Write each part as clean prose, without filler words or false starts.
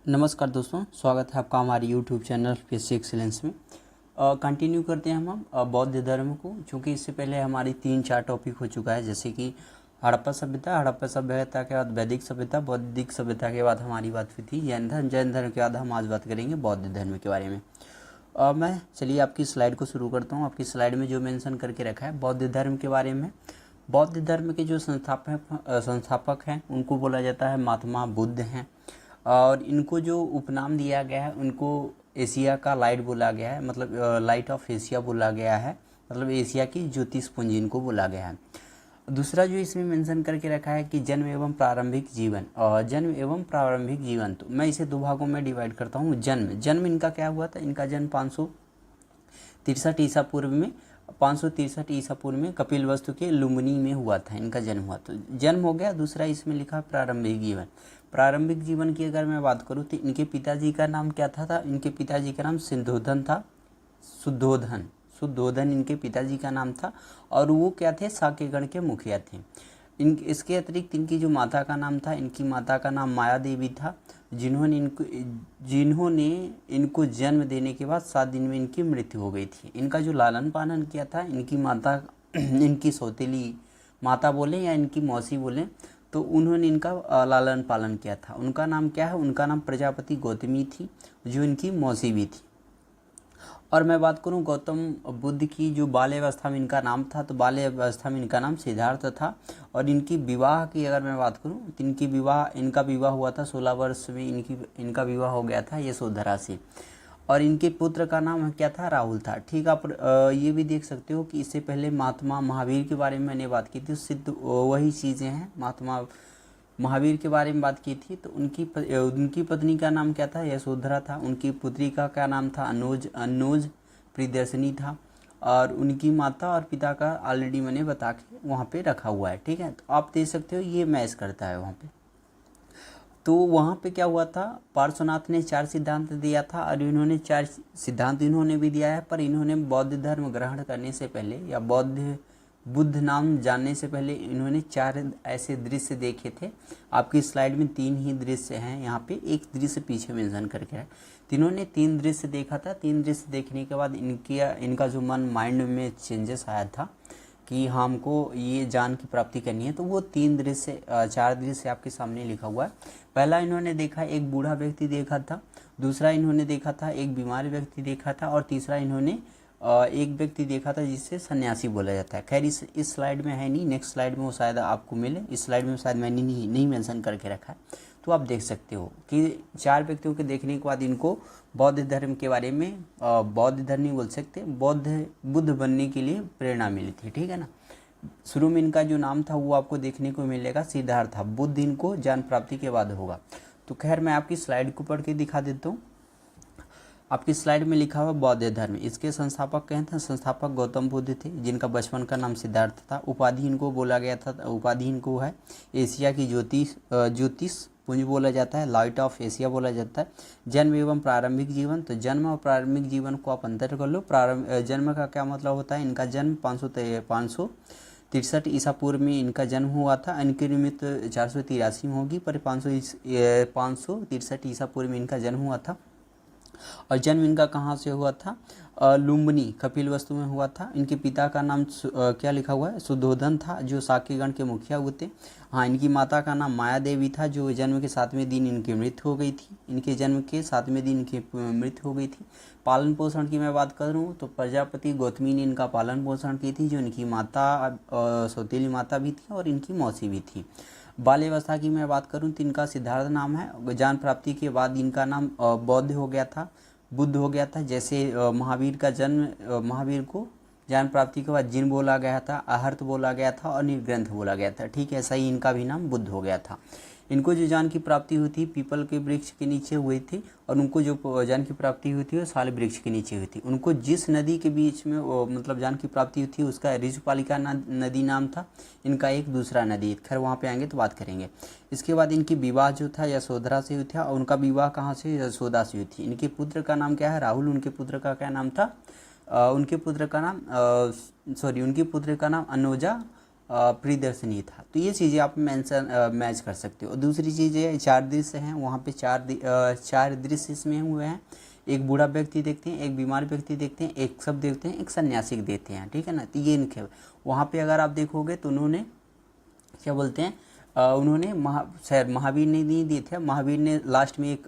नमस्कार दोस्तों, स्वागत है आपका हमारे यूट्यूब चैनल फिजिक्स एक्सीलेंस में। कंटिन्यू करते हैं हम बौद्ध धर्म को, चूँकि इससे पहले हमारी 3-4 टॉपिक हो चुका है, जैसे कि हड़प्पा सभ्यता के बाद वैदिक सभ्यता, बौद्धिक सभ्यता के बाद हमारी बात हुई थी जैन धर्म के बाद हम आज बात करेंगे बौद्ध धर्म के बारे में। मैं चलिए आपकी स्लाइड को शुरू करता हूँ। आपकी स्लाइड में जो मेंशन करके रखा है बौद्ध धर्म के बारे में, बौद्ध धर्म के जो संस्थापक हैं उनको बोला जाता है महात्मा बुद्ध हैं, और इनको जो उपनाम दिया गया है उनको एशिया का लाइट बोला गया है, मतलब लाइट ऑफ एशिया बोला गया है, मतलब एशिया की ज्योतिष पुंज इनको बोला गया है। दूसरा जो इसमें मेंशन करके रखा है कि जन्म एवं प्रारंभिक जीवन, और जन्म एवं प्रारंभिक जीवन, तो मैं इसे 2 भागों में डिवाइड करता हूँ। जन्म इनका क्या हुआ था, इनका जन्म 563 ईसा पूर्व में 563 ईसा पूर्व में कपिलवस्तु के लुम्बिनी में हुआ था, इनका जन्म हुआ, तो जन्म हो गया। दूसरा इसमें लिखा प्रारंभिक जीवन। प्रारंभिक जीवन की अगर मैं बात करूँ तो इनके पिताजी का नाम क्या था इनके पिताजी का नाम सिद्धोधन था। शुद्धोधन इनके पिताजी का नाम था, और वो क्या थे, साक्यगण के मुखिया थे। इसके अतिरिक्त इनकी जो माता का नाम था, इनकी माता का नाम माया देवी था, जिन्होंने इनको जन्म देने के बाद 7 दिन में इनकी मृत्यु हो गई थी। इनका जो लालन पालन किया था, इनकी माता इनकी सौतेली माता बोले या इनकी मौसी बोले, तो उन्होंने इनका लालन पालन किया था। उनका नाम क्या है, उनका नाम प्रजापति गौतमी थी, जो इनकी मौसी भी थी। और मैं बात करूं गौतम बुद्ध की जो बाल्यावस्था में इनका नाम था, तो बाल्यावस्था में इनका नाम सिद्धार्थ था। और इनकी विवाह की अगर मैं बात करूं तो इनका विवाह हुआ था 16 वर्ष में इनका विवाह हो गया था यशोधरा से। और इनके पुत्र का नाम क्या था, राहुल था। ठीक, आप ये भी देख सकते हो कि इससे पहले महात्मा महावीर के बारे में मैंने बात की थी, सिद्ध वही चीज़ें हैं, महात्मा महावीर के बारे में बात की थी। तो उनकी पत्नी का नाम क्या था, यशोधरा था। उनकी पुत्री का क्या नाम था, अनुज प्रियदर्शनी था। और उनकी माता और पिता का ऑलरेडी मैंने बता के वहाँ पे रखा हुआ है। ठीक है, तो आप देख सकते हो ये मैच करता है वहाँ पे। तो वहाँ पे क्या हुआ था, पार्श्वनाथ ने 4 सिद्धांत दिया था, और इन्होंने 4 सिद्धांत इन्होंने भी दिया है, पर इन्होंने बौद्ध धर्म ग्रहण करने से पहले या बुद्ध नाम जानने से पहले इन्होंने 4 ऐसे दृश्य देखे थे। आपकी स्लाइड में 3 ही दृश्य हैं, यहाँ पे एक दृश्य पीछे मेंशन करके है। तीनों ने 3 दृश्य देखा था। 3 दृश्य देखने के बाद इनका जो माइंड में चेंजेस आया था कि हमको ये ज्ञान की प्राप्ति करनी है, तो वो 4 दृश्य आपके सामने लिखा हुआ है। पहला इन्होंने देखा, एक बूढ़ा व्यक्ति देखा था। दूसरा इन्होंने देखा था, एक बीमार व्यक्ति देखा था। और तीसरा इन्होंने एक व्यक्ति देखा था जिससे सन्यासी बोला जाता है। खैर इस स्लाइड में है नहीं, नेक्स्ट स्लाइड में वो शायद आपको मिले। इस स्लाइड में शायद मैंने नहीं मेंशन करके रखा है, तो आप देख सकते हो कि 4 व्यक्तियों के देखने के बाद इनको बौद्ध धर्म के बारे में बौद्ध धर्म नहीं बोल सकते, बुद्ध बनने के लिए प्रेरणा मिली थी। ठीक है ना। शुरू में इनका जो नाम था वो आपको देखने को मिलेगा सिद्धार्थ था। बुद्ध इनको ज्ञान प्राप्ति के बाद होगा। तो खैर मैं आपकी स्लाइड को पढ़ के दिखा देता हूँ। आपकी स्लाइड में लिखा हुआ बौद्ध धर्म, इसके संस्थापक कहे थे, संस्थापक गौतम बुद्ध थे, जिनका बचपन का नाम सिद्धार्थ था। उपाधि इनको बोला गया था, उपाधि इनको है एशिया की ज्योतिष पुंज बोला जाता है, लाइट ऑफ एशिया बोला जाता है। जन्म एवं प्रारंभिक जीवन, तो जन्म और प्रारंभिक जीवन को आप अंतर कर लो। जन्म का क्या मतलब होता है, इनका जन्म 563 ईसा पूर्व में इनका जन्म हुआ था। इनकी मृत्यु 483 में होगी, पर 563 ईसा पूर्व में इनका जन्म हुआ था। और जन्म इनका कहाँ से हुआ था, लुम्बिनी कपिलवस्तु में हुआ था। इनके पिता का नाम क्या लिखा हुआ है, शुद्धोधन था, जो साक्यगण के मुखिया हुए थे। हाँ, इनकी माता का नाम माया देवी था, जो जन्म के 7वें दिन इनकी मृत्यु हो गई थी। इनके जन्म के 7वें दिन इनकी मृत्यु हो गई थी। पालन पोषण की मैं बात करूँ तो प्रजापति गौतमी ने इनका पालन पोषण की थी, जो इनकी माता सौतेली माता भी थी और इनकी मौसी भी थी। बाल्यावस्था की मैं बात करूं तो इनका सिद्धार्थ नाम है। ज्ञान प्राप्ति के बाद इनका नाम बौद्ध हो गया था, बुद्ध हो गया था। जैसे महावीर को ज्ञान प्राप्ति के बाद जिन बोला गया था, आहर्त बोला गया था और निर्ग्रंथ बोला गया था। ठीक है, ऐसा ही इनका भी नाम बुद्ध हो गया था। इनको जो ज्ञान की प्राप्ति हुई थी पीपल के वृक्ष के नीचे हुई थी, और उनको जो ज्ञान की प्राप्ति हुई थी वो साल वृक्ष के नीचे हुई थी। उनको जिस नदी के बीच में मतलब ज्ञान की प्राप्ति हुई थी उसका ऋजुपालिका नदी नाम था। इनका एक दूसरा नदी, खैर वहाँ पे आएंगे तो बात करेंगे। इसके बाद इनकी विवाह जो था यशोधरा से हुई था, और उनका विवाह कहाँ से, यशोदा से हुई थी। इनके पुत्र का नाम क्या है, राहुल। उनके पुत्र का क्या नाम था, उनके पुत्र का नाम अनुजा प्रियदर्शनी था। तो ये चीज़ें आप मैच कर सकते हो। और दूसरी चीज़ है, 4 दृश्य हैं वहाँ पे, 4 दृश्य इसमें हुए हैं। एक बूढ़ा व्यक्ति देखते हैं, एक बीमार व्यक्ति देखते हैं, एक सब देखते हैं, एक सन्यासी देखते हैं, ठीक है ना। तो ये इनके वहाँ पे अगर आप देखोगे तो उन्होंने क्या बोलते हैं, उन्होंने शायद महावीर ने नहीं दिए थे। महावीर ने लास्ट में एक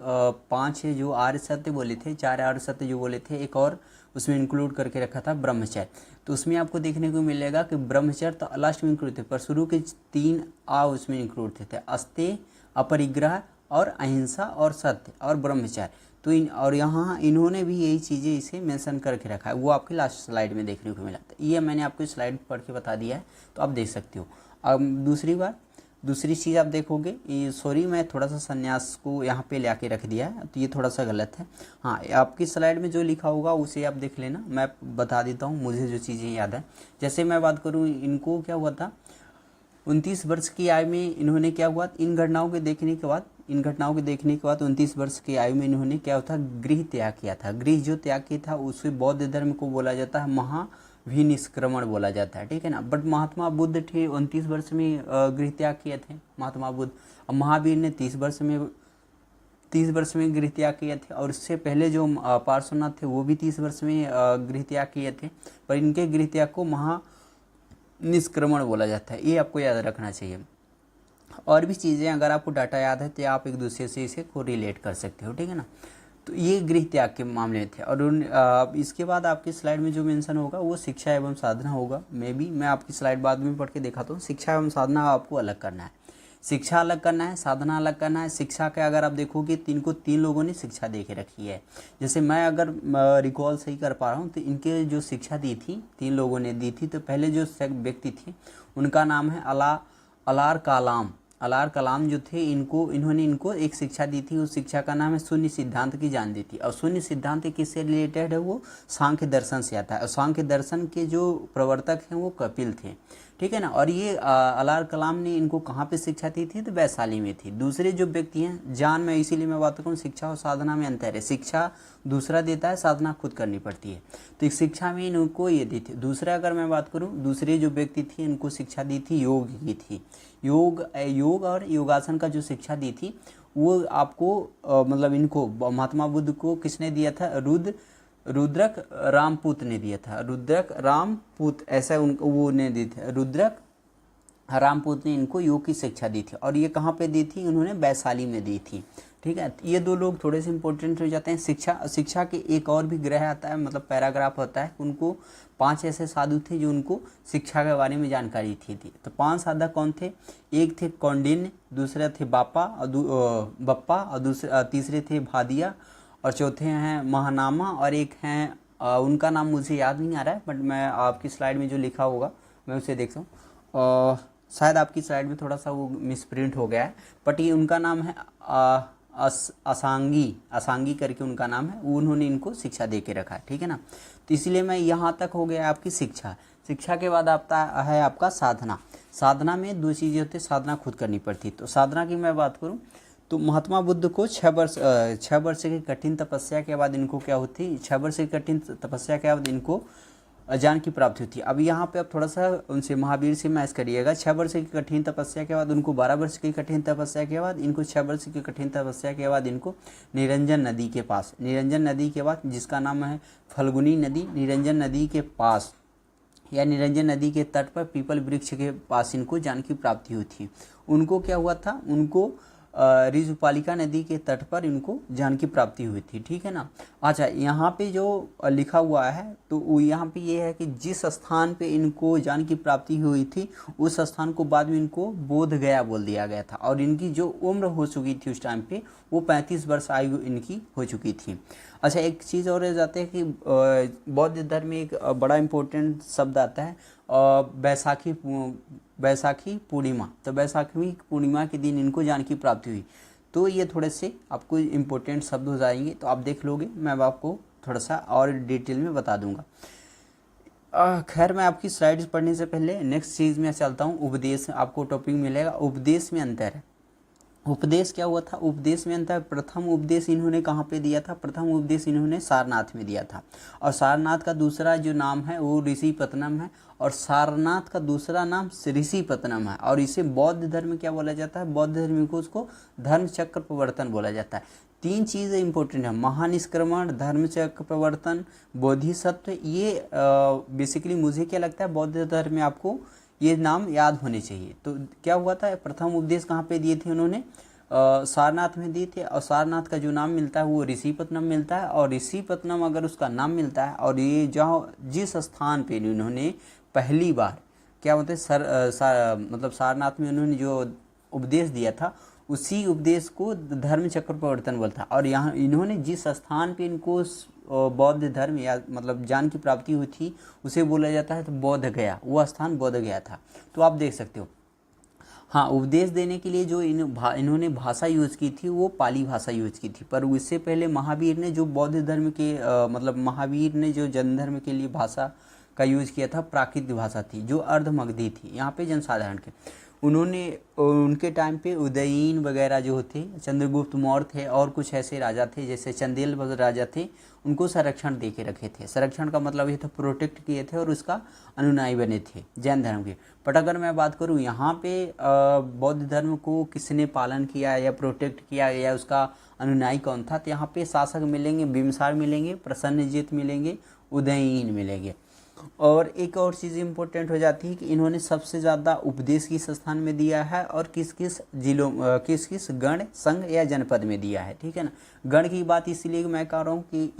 5 जो आर्य सत्य बोले थे, 4 आर्य सत्य जो बोले थे, एक और उसमें इंक्लूड करके रखा था ब्रह्मचर्य। तो उसमें आपको देखने को मिलेगा कि ब्रह्मचर्य तो लास्ट में इंक्लूड थे, पर शुरू के 3 उसमें इंक्लूड थे अस्तेय, अपरिग्रह और अहिंसा और सत्य और ब्रह्मचर्य। तो और यहाँ इन्होंने भी यही चीज़ें इसे मेंशन करके रखा है, वो आपकी लास्ट स्लाइड में देखने को मिला। तो ये मैंने आपको स्लाइड पढ़ के बता दिया है, तो आप देख सकते हो। अब दूसरी चीज़ आप देखोगे, ये सॉरी मैं थोड़ा सा संन्यास को यहाँ पे ले आके रख दिया है, तो ये थोड़ा सा गलत है। हाँ, आपकी स्लाइड में जो लिखा होगा उसे आप देख लेना, मैं बता देता हूँ मुझे जो चीज़ें याद है। जैसे मैं बात करूँ, इनको क्या हुआ था, 29 वर्ष की आयु में इन्होंने क्या हुआ, इन घटनाओं के देखने के बाद 29 वर्ष की आयु में इन्होंने क्या होता, गृह त्याग किया था। गृह जो त्याग किया था उसे बौद्ध धर्म को बोला जाता है महाविनिष्क्रमण बोला जाता है, ठीक है ना। बट महात्मा बुद्ध थे 29 वर्ष में गृह त्याग किए थे महात्मा बुद्ध। और महावीर ने 30 वर्ष में गृह त्याग किए थे। और इससे पहले जो पार्श्वनाथ थे वो भी 30 वर्ष में गृह त्याग किए थे, पर इनके गृह त्याग को निष्क्रमण बोला जाता है, ये आपको याद रखना चाहिए। और भी चीज़ें अगर आपको डाटा याद है तो आप एक दूसरे से इसे को रिलेट कर सकते हो, ठीक है ना। तो ये गृह त्याग के मामले में थे। और इसके बाद आपकी स्लाइड में जो मेंशन होगा वो शिक्षा एवं साधना होगा। मैं आपकी स्लाइड बाद में पढ़ के दिखाता हूँ। शिक्षा एवं साधना आपको अलग करना है, शिक्षा अलग करना है, साधना अलग करना है। शिक्षा के अगर आप देखोगे इनको 3 लोगों ने शिक्षा दे के रखी है। जैसे मैं अगर रिकॉल सही कर पा रहा हूँ तो इनके जो शिक्षा दी थी 3 लोगों ने दी थी। तो पहले जो व्यक्ति थे उनका नाम है अलार कलाम जो थे, इन्होंने इनको एक शिक्षा दी थी। उस शिक्षा का नाम है शून्य सिद्धांत की जान दी थी। और शून्य सिद्धांत किससे रिलेटेड है, वो सांख्य दर्शन से आता है। और सांख्य दर्शन के जो प्रवर्तक हैं वो कपिल थे, ठीक है ना। और ये अलार कलाम ने इनको कहाँ पे शिक्षा दी थी, तो वैशाली में थी। दूसरे जो व्यक्ति हैं जान में, इसीलिए मैं बात करूँ शिक्षा और साधना में अंतर है। शिक्षा दूसरा देता है, साधना खुद करनी पड़ती है। तो इस शिक्षा में इनको ये दी थी। दूसरा अगर मैं बात करूँ, दूसरे जो व्यक्ति थी इनको शिक्षा दी थी योग की थी। योग और योगासन का जो शिक्षा दी थी वो आपको मतलब इनको महात्मा बुद्ध को किसने दिया था, रुद्रक रामपूत ने दिया था। रुद्रक रामपूत ऐसा उनको वो ने दी थी, रुद्रक रामपूत ने इनको योग की शिक्षा दी थी। और ये कहाँ पे दी थी, उन्होंने वैशाली में दी थी, ठीक है। ये 2 लोग थोड़े से इंपॉर्टेंट हो जाते हैं। शिक्षा के एक और भी ग्रह आता है, मतलब पैराग्राफ होता है। उनको 5 ऐसे साधु थे जो उनको शिक्षा के बारे में जानकारी थी। तो 5 साधक कौन थे, एक थे कौंडिन्य, दूसरे थे बप्पा और तीसरे थे भादिया, और चौथे हैं महानामा, और एक हैं उनका नाम मुझे याद नहीं आ रहा है, बट मैं आपकी स्लाइड में जो लिखा होगा मैं उसे देखता हूँ। शायद आपकी स्लाइड में थोड़ा सा वो मिसप्रिंट हो गया है, बट ये उनका नाम है असांगी करके उनका नाम है। उन्होंने इनको शिक्षा दे के रखा है, ठीक है ना। तो इसलिए मैं यहाँ तक हो गया आपकी शिक्षा के बाद आता है आपका साधना। साधना में 2 चीज़ें होती है, साधना खुद करनी पड़ती। तो साधना की मैं बात करूँ तो महात्मा बुद्ध को 6 वर्ष की कठिन तपस्या के बाद इनको क्या होती, 6 वर्ष की कठिन तपस्या के बाद इनको ज्ञान की प्राप्ति होती है। अब यहाँ पे आप थोड़ा सा उनसे महावीर से मैच करिएगा। 6 वर्ष की कठिन तपस्या के बाद उनको 12 वर्ष की कठिन तपस्या के बाद इनको 6 वर्ष की कठिन तपस्या के बाद इनको निरंजन नदी के पास, निरंजन नदी के बाद जिसका नाम है फल्गुनी नदी, निरंजन नदी के पास या निरंजन नदी के तट पर पीपल वृक्ष के पास इनको ज्ञान की प्राप्ति हुई थी। उनको क्या हुआ था, उनको ऋजुपालिका नदी के तट पर इनको ज्ञान की प्राप्ति हुई थी, ठीक है ना। अच्छा, यहाँ पे जो लिखा हुआ है तो यहाँ पे ये है कि जिस स्थान पे इनको ज्ञान की प्राप्ति हुई थी उस स्थान को बाद में इनको बोध गया बोल दिया गया था। और इनकी जो उम्र हो चुकी थी उस टाइम पे वो 35 वर्ष आयु इनकी हो चुकी थी। अच्छा, एक चीज़ और जाते हैं कि बौद्ध धर्म में एक बड़ा इम्पोर्टेंट शब्द आता है बैसाखी पूर्णिमा। तो बैसाखी पूर्णिमा के दिन इनको ज्ञान की प्राप्ति हुई। तो ये थोड़े से आपको इम्पोर्टेंट शब्द हो जाएंगे, तो आप देख लोगे, मैं आपको थोड़ा सा और डिटेल में बता दूंगा। खैर, मैं आपकी स्लाइड्स पढ़ने से पहले नेक्स्ट चीज़ में चलता हूँ। उपदेश आपको टॉपिक मिलेगा, उपदेश में अंतर है। उपदेश क्या हुआ था, उपदेश में अंतर, प्रथम उपदेश इन्होंने कहाँ पे दिया था, प्रथम उपदेश इन्होंने सारनाथ में दिया था। और सारनाथ का दूसरा जो नाम है वो ऋषिपत्तनम है, और सारनाथ का दूसरा नाम ऋषिपत्तनम है। और इसे बौद्ध धर्म में क्या बोला जाता है, बौद्ध धर्म को उसको धर्म चक्र प्रवर्तन बोला जाता है। तीन चीज़ें इंपॉर्टेंट है, महानिष्क्रमण, धर्म चक्र प्रवर्तन, बोधिसत्व। ये बेसिकली मुझे क्या लगता है बौद्ध धर्म में आपको ये नाम याद होने चाहिए। तो क्या हुआ था, प्रथम उपदेश कहाँ पे दिए थे उन्होंने, सारनाथ में दिए थे। और सारनाथ का जो नाम मिलता है वो ऋषिपत्तनम मिलता है। और ऋषिपत्तनम अगर उसका नाम मिलता है, और ये जहाँ जिस स्थान पे इन्होंने पहली बार क्या होते मतलब सारनाथ में उन्होंने जो उपदेश दिया था, उसी उपदेश को धर्म चक्र प्रवर्तन बोलता है। और यहाँ इन्होंने जिस स्थान पे इनको बौद्ध धर्म या मतलब ज्ञान की प्राप्ति हुई थी उसे बोला जाता है तो बोध गया, वह स्थान बोध गया था। तो आप देख सकते हो। हाँ, उपदेश देने के लिए जो इन्होंने भाषा यूज़ की थी वो पाली भाषा यूज़ की थी। पर उससे पहले महावीर ने जो बौद्ध धर्म के मतलब महावीर ने जो जैन धर्म के लिए भाषा का यूज़ किया था, प्राकृत भाषा थी जो अर्धमगधी थी यहाँ पे जनसाधारण के। उन्होंने उनके टाइम पे उदयीन वगैरह जो थे, चंद्रगुप्त मौर्य थे, और कुछ ऐसे राजा थे जैसे चंदेल राजा थे, उनको संरक्षण दे के रखे थे। संरक्षण का मतलब ये था प्रोटेक्ट किए थे और उसका अनुयायी बने थे जैन धर्म के। बट अगर मैं बात करूँ यहाँ पे बौद्ध धर्म को किसने पालन किया या प्रोटेक्ट किया या उसका अनुयायी कौन था, तो यहाँ पे शासक मिलेंगे बिम्बिसार मिलेंगे, प्रसन्नजित मिलेंगे, उदयीन मिलेंगे। और एक और चीज़ इम्पोर्टेंट हो जाती है कि इन्होंने सबसे ज़्यादा उपदेश किस स्थान में दिया है और किस किस जिलों किस किस गण, संघ या जनपद में दिया है। ठीक है ना। गण की बात इसलिए मैं कह रहा हूँ कि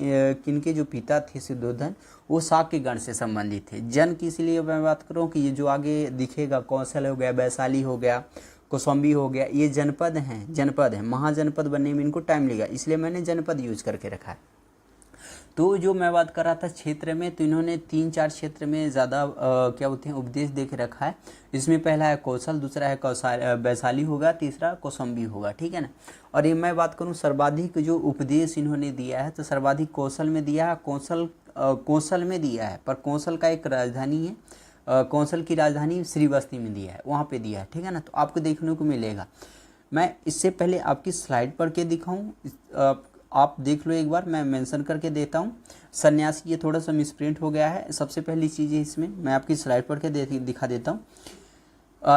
किनके जो पिता थे सिद्धोधन, वो शाक्य गण से संबंधित थे। जन की इसलिए मैं बात कर रहा हूँ कि ये जो आगे दिखेगा, कौशल हो गया, वैशाली हो गया, कौशाम्बी हो गया, ये जनपद हैं। महाजनपद बनने में इनको टाइम लगेगा, इसलिए मैंने जनपद यूज करके रखा है। तो जो मैं बात कर रहा था क्षेत्र में, तो इन्होंने 3-4 क्षेत्र में ज़्यादा क्या बोलते हैं उपदेश दे के रखा है। इसमें पहला है कौशल, दूसरा है वैशाली होगा, तीसरा कौशाम्बी होगा। ठीक है ना। और ये मैं बात करूँ सर्वाधिक जो उपदेश इन्होंने दिया है, तो सर्वाधिक कौशल में दिया है। कौशल में दिया है, पर कौशल का एक राजधानी है, कौशल की राजधानी श्रीवस्ती में दिया है, वहाँ पे दिया है। ठीक है ना। तो आपको देखने को मिलेगा। मैं इससे पहले आपकी स्लाइड पढ़ के दिखाऊँ, आप देख लो एक बार, मैं मेंशन करके देता हूँ। सन्यासी, ये थोड़ा सा मिसप्रिंट हो गया है। सबसे पहली चीज़ है इसमें, मैं आपकी स्लाइड पढ़ के दिखा देता हूँ।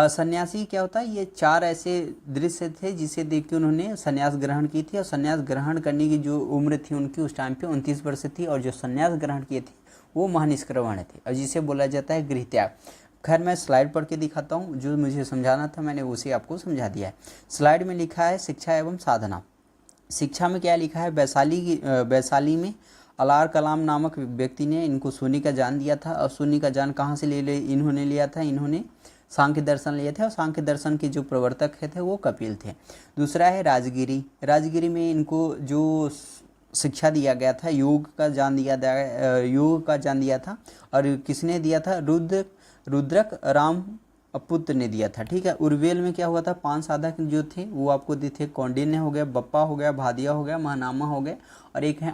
सन्यासी क्या होता है, ये 4 ऐसे दृश्य थे जिसे देख के उन्होंने सन्यास ग्रहण की थी। और सन्यास ग्रहण करने की जो उम्र थी उनकी उस टाइम पे 29 वर्ष थी। और जो सन्यास ग्रहण किए थे वो महानिष्क्रमण थे, और जिसे बोला जाता है गृहत्याग। खैर मैं स्लाइड पढ़ के दिखाता हूँ, जो मुझे समझाना था मैंने उसे आपको समझा दिया है। स्लाइड में लिखा है शिक्षा एवं साधना। शिक्षा में क्या लिखा है, वैशाली में अलार कलाम नामक व्यक्ति ने इनको शून्य का ज्ञान दिया था। और शून्य का ज्ञान कहाँ से इन्होंने लिया था, इन्होंने सांख्य दर्शन लिए थे। और सांख्य दर्शन के जो प्रवर्तक थे वो कपिल थे। दूसरा है राजगिरी में इनको जो शिक्षा दिया गया था, योग का ज्ञान दिया था। और किसने दिया था, रुद्रक राम पुत्र ने दिया था। ठीक है। उर्वेल में क्या हुआ था, 5 साधक जो थे वो आपको दिए थे। कौंडिन्य हो गया, बप्पा हो गया, भादिया हो गया, महनामा हो गया, और एक है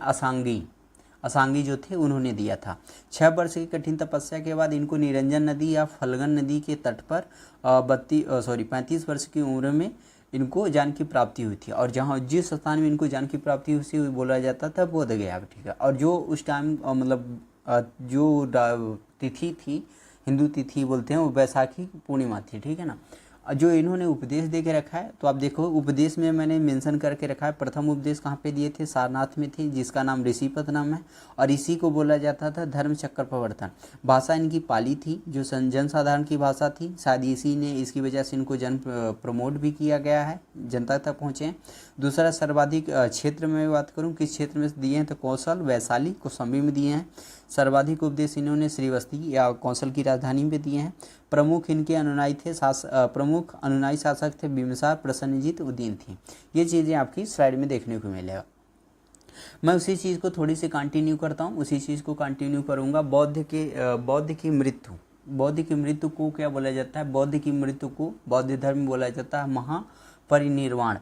असांगी जो थे उन्होंने दिया था। 6 वर्ष की कठिन तपस्या के बाद इनको निरंजन नदी या फल्गन नदी के तट पर 35 वर्ष की उम्र में इनको ज्ञान की प्राप्ति हुई थी। और जहाँ जिस स्थान में इनको ज्ञान की प्राप्ति हुई थी बोला जाता था बोध गया। ठीक है। और जो उस टाइम मतलब जो तिथि थी, हिंदू तिथि बोलते हैं, वो बैसाखी पूर्णिमा थी। ठीक है ना। जो इन्होंने उपदेश दे के रखा है, तो आप देखो उपदेश में मैंने मेंशन करके रखा है। प्रथम उपदेश कहाँ पे दिए थे, सारनाथ में थे, जिसका नाम ऋषिपत्तनम है। और इसी को बोला जाता था धर्म चक्र प्रवर्तन। भाषा इनकी पाली थी, जो जनसाधारण की भाषा थी। शायद इसी ने इसकी वजह से इनको प्रमोट भी किया गया है, जनता तक पहुँचे हैं। दूसरा सर्वाधिक क्षेत्र में बात करूँ किस क्षेत्र में दिए हैं, तो कौशल, वैशाली, कौशाम्बी में दिए हैं। सर्वाधिक उपदेश इन्होंने श्रीवस्ती या कौशल की राजधानी में दिए हैं। प्रमुख इनके अनुयायी थे, प्रमुख अनुयायी शासक थे बिम्बिसार, प्रसन्नजित, उदयीन थी। ये चीज़ें आपकी स्लाइड में देखने को मिलेगा। मैं उसी चीज़ को थोड़ी सी कंटिन्यू करता हूँ, उसी चीज़ को कंटिन्यू करूँगा। बौद्ध की मृत्यु को क्या बोला जाता है, बौद्ध की मृत्यु को बौद्ध धर्म में बोला जाता है महापरिनिर्वाण।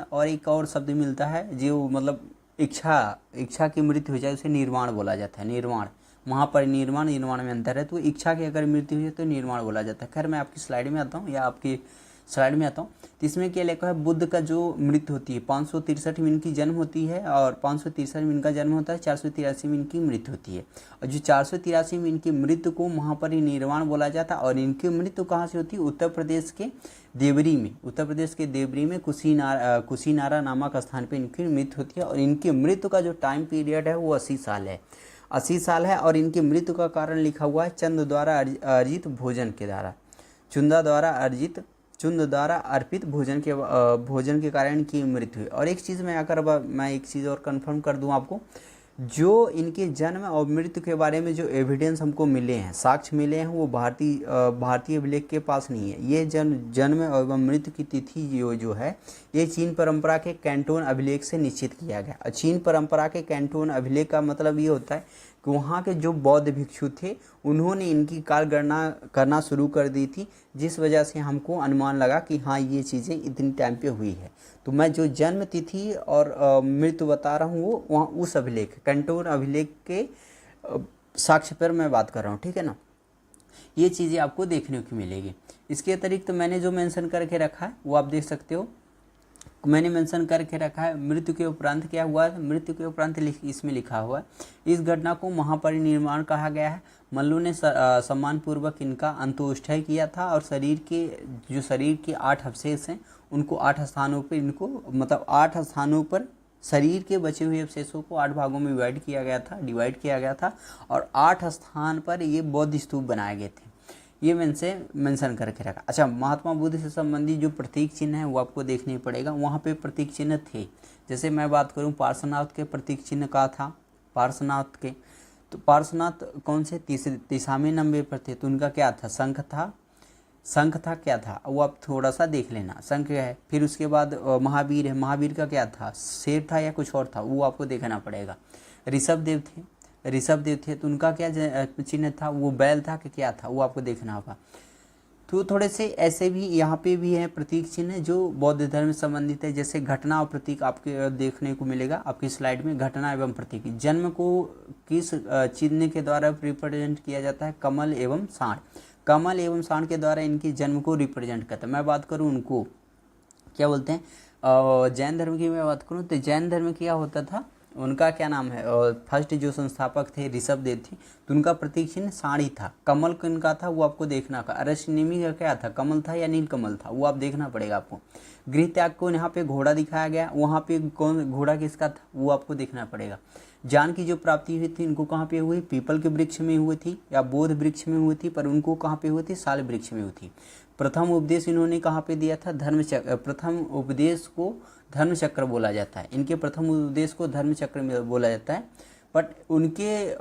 और एक और शब्द मिलता है जो मतलब इच्छा की मृत्यु हो जाए उसे निर्वाण बोला जाता है। निर्वाण, महापरिनिर्वाण, निर्वाण में अंतर है। तो इच्छा की अगर मृत्यु हुई है तो निर्वाण बोला जाता है। खैर मैं आपकी स्लाइड में आता हूँ या आपकी स्लाइड में आता हूँ। तो इसमें क्या लिखा है, बुद्ध का जो मृत्यु होती है 563 में इनकी जन्म होती है और 563 में इनका जन्म होता है, 483 में इनकी मृत्यु होती है। और जो 483 में इनकी मृत्यु को महापरिनिर्वाण बोला जाता है। और इनकी मृत्यु कहाँ से होती है, उत्तर प्रदेश के देवरी में, उत्तर प्रदेश के देवरी में कुशीनारा नामक स्थान पर इनकी मृत्यु होती है। और इनकी मृत्यु का जो टाइम पीरियड है वो 80 साल है, 80 साल है। और इनकी मृत्यु का कारण लिखा हुआ है चंद द्वारा अर्जित भोजन के द्वारा, चुंद द्वारा अर्पित भोजन के कारण इनकी मृत्यु हुई। और एक चीज़ मैं एक चीज़ और कंफर्म कर दूं आपको, जो इनके जन्म और मृत्यु के बारे में जो एविडेंस हमको मिले हैं, साक्ष्य मिले हैं, वो भारतीय अभिलेख के पास नहीं है। ये जन्म एवं मृत्यु की तिथि जो है ये चीन परंपरा के कैंटोन अभिलेख से निश्चित किया गया। और चीन परंपरा के कैंटोन अभिलेख का मतलब ये होता है कि वहाँ के जो बौद्ध भिक्षु थे उन्होंने इनकी काल गणना करना शुरू कर दी थी, जिस वजह से हमको अनुमान लगा कि हाँ ये चीज़ें इतनी टाइम पे हुई है। तो मैं जो जन्म तिथि और मृत्यु बता रहा हूँ वो वहाँ उस अभिलेख कैंटोन अभिलेख के साक्ष्य पर मैं बात कर रहा हूँ, ठीक है ना। ये चीज़ें आपको देखने को मिलेगी। इसके अतिरिक्त तो मैंने जो मेंशन करके रखा है वो आप देख सकते हो। मैंने मेंशन करके रखा है मृत्यु के उपरांत क्या हुआ है, मृत्यु के उपरांत इसमें लिखा हुआ है इस घटना को महापरिनिर्वाण कहा गया है। मल्लू ने सम्मानपूर्वक इनका अंत्येष्टि किया था और शरीर के 8 अवशेष हैं उनको 8 स्थानों पर मतलब 8 स्थानों पर शरीर के बचे हुए अवशेषों को 8 भागों में डिवाइड किया गया था और 8 स्थान पर ये बौद्ध स्तूप बनाए गए थे। ये मैंने मेंशन करके रखा। अच्छा, महात्मा बुद्ध से संबंधित जो प्रतीक चिन्ह है वो आपको देखने पड़ेगा। वहाँ पे प्रतीक चिन्ह थे, जैसे मैं बात करूँ पार्श्वनाथ के प्रतीक चिन्ह का था, पार्श्वनाथ के, तो पार्श्वनाथ कौन से 30वें नंबर पर थे, तो उनका क्या था, शंख था क्या था, वो आप थोड़ा सा देख लेना, शंख है। फिर उसके बाद महावीर है, महावीर का क्या था, शेर था या कुछ और था, वो आपको देखना पड़ेगा। ऋषभ देव थे तो उनका क्या चिन्ह था, वो बैल था कि क्या था, वो आपको देखना होगा। तो थोड़े से ऐसे भी यहाँ पे भी हैं प्रतीक चिन्ह जो बौद्ध धर्म से संबंधित है, जैसे घटना और प्रतीक आपके देखने को मिलेगा आपकी स्लाइड में। घटना एवं प्रतीक, जन्म को किस चिन्ह के द्वारा रिप्रेजेंट किया जाता है, कमल एवं सांड के द्वारा इनके जन्म को रिप्रेजेंट करता है। मैं बात करूँ उनको क्या बोलते हैं, जैन धर्म की मैं बात करूँ तो जैन धर्म क्या होता था, उनका क्या नाम है, फर्स्ट जो संस्थापक थे ऋषभ देव थे, तो उनका प्रतीक चिन्ह साड़ी था। कमल किनका था वो आपको देखना था। अरशनेमी का क्या था, कमल था या नील कमल था, वो आप देखना पड़ेगा आपको। गृह त्याग को यहाँ पे घोड़ा दिखाया गया, वहाँ पे कौन घोड़ा किसका था वो आपको देखना पड़ेगा। ज्ञान की जो प्राप्ति हुई थी इनको कहाँ पे हुई, पीपल के वृक्ष में हुई थी या बोध वृक्ष में हुई थी, पर उनको कहाँ पे हुई थी, साल वृक्ष में हुई थी। प्रथम उपदेश इन्होंने कहाँ पे दिया था, प्रथम उपदेश को धर्म चक्र बोला जाता है। इनके प्रथम उपदेश को धर्म चक्र में बोला जाता है, बट उनके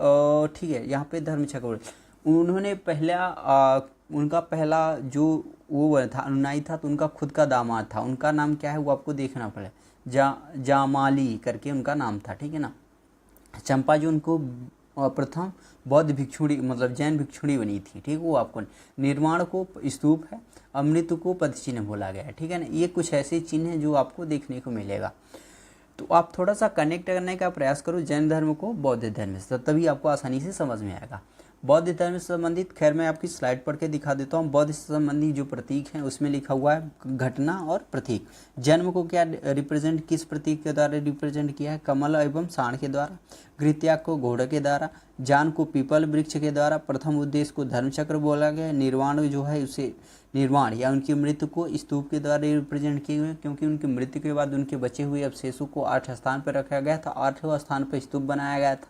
ठीक है यहाँ पे धर्म चक्र उन्होंने उनका पहला जो वो था अनुयायी था, तो उनका खुद का दामाद था, उनका नाम क्या है वो आपको देखना पड़ेगा, जामाली करके उनका नाम था, ठीक है ना। चंपा जो उनको प्रथम बौद्ध भिक्षुणी मतलब जैन भिक्षुणी बनी थी, ठीक, वो आपको निर्माण को स्तूप है, अमृत को पद चिन्ह बोला गया है, ठीक है ना। ये कुछ ऐसे चिन्ह हैं जो आपको देखने को मिलेगा। तो आप थोड़ा सा कनेक्ट करने का प्रयास करो जैन धर्म को बौद्ध धर्म से, तभी आपको आसानी से समझ में आएगा। बौद्ध धर्म से संबंधित, खैर मैं आपकी स्लाइड पढ़ के दिखा देता हूँ। बौद्ध से संबंधित जो प्रतीक हैं उसमें लिखा हुआ है घटना और प्रतीक। जन्म को क्या रिप्रेजेंट, किस प्रतीक के द्वारा रिप्रेजेंट किया है, कमल एवं सांड के द्वारा। गृह त्याग को घोड़े के द्वारा, ज्ञान को पीपल वृक्ष के द्वारा, प्रथम उद्देश्य को धर्मचक्र बोला गया, निर्वाण जो है उसे निर्वाण या उनकी मृत्यु को स्तूप के द्वारा रिप्रेजेंट किए हुए, क्योंकि उनकी मृत्यु के बाद उनके बचे हुए अवशेषों को 8 स्थान पर रखा गया था, 8वें स्थान पर स्तूप बनाया गया था।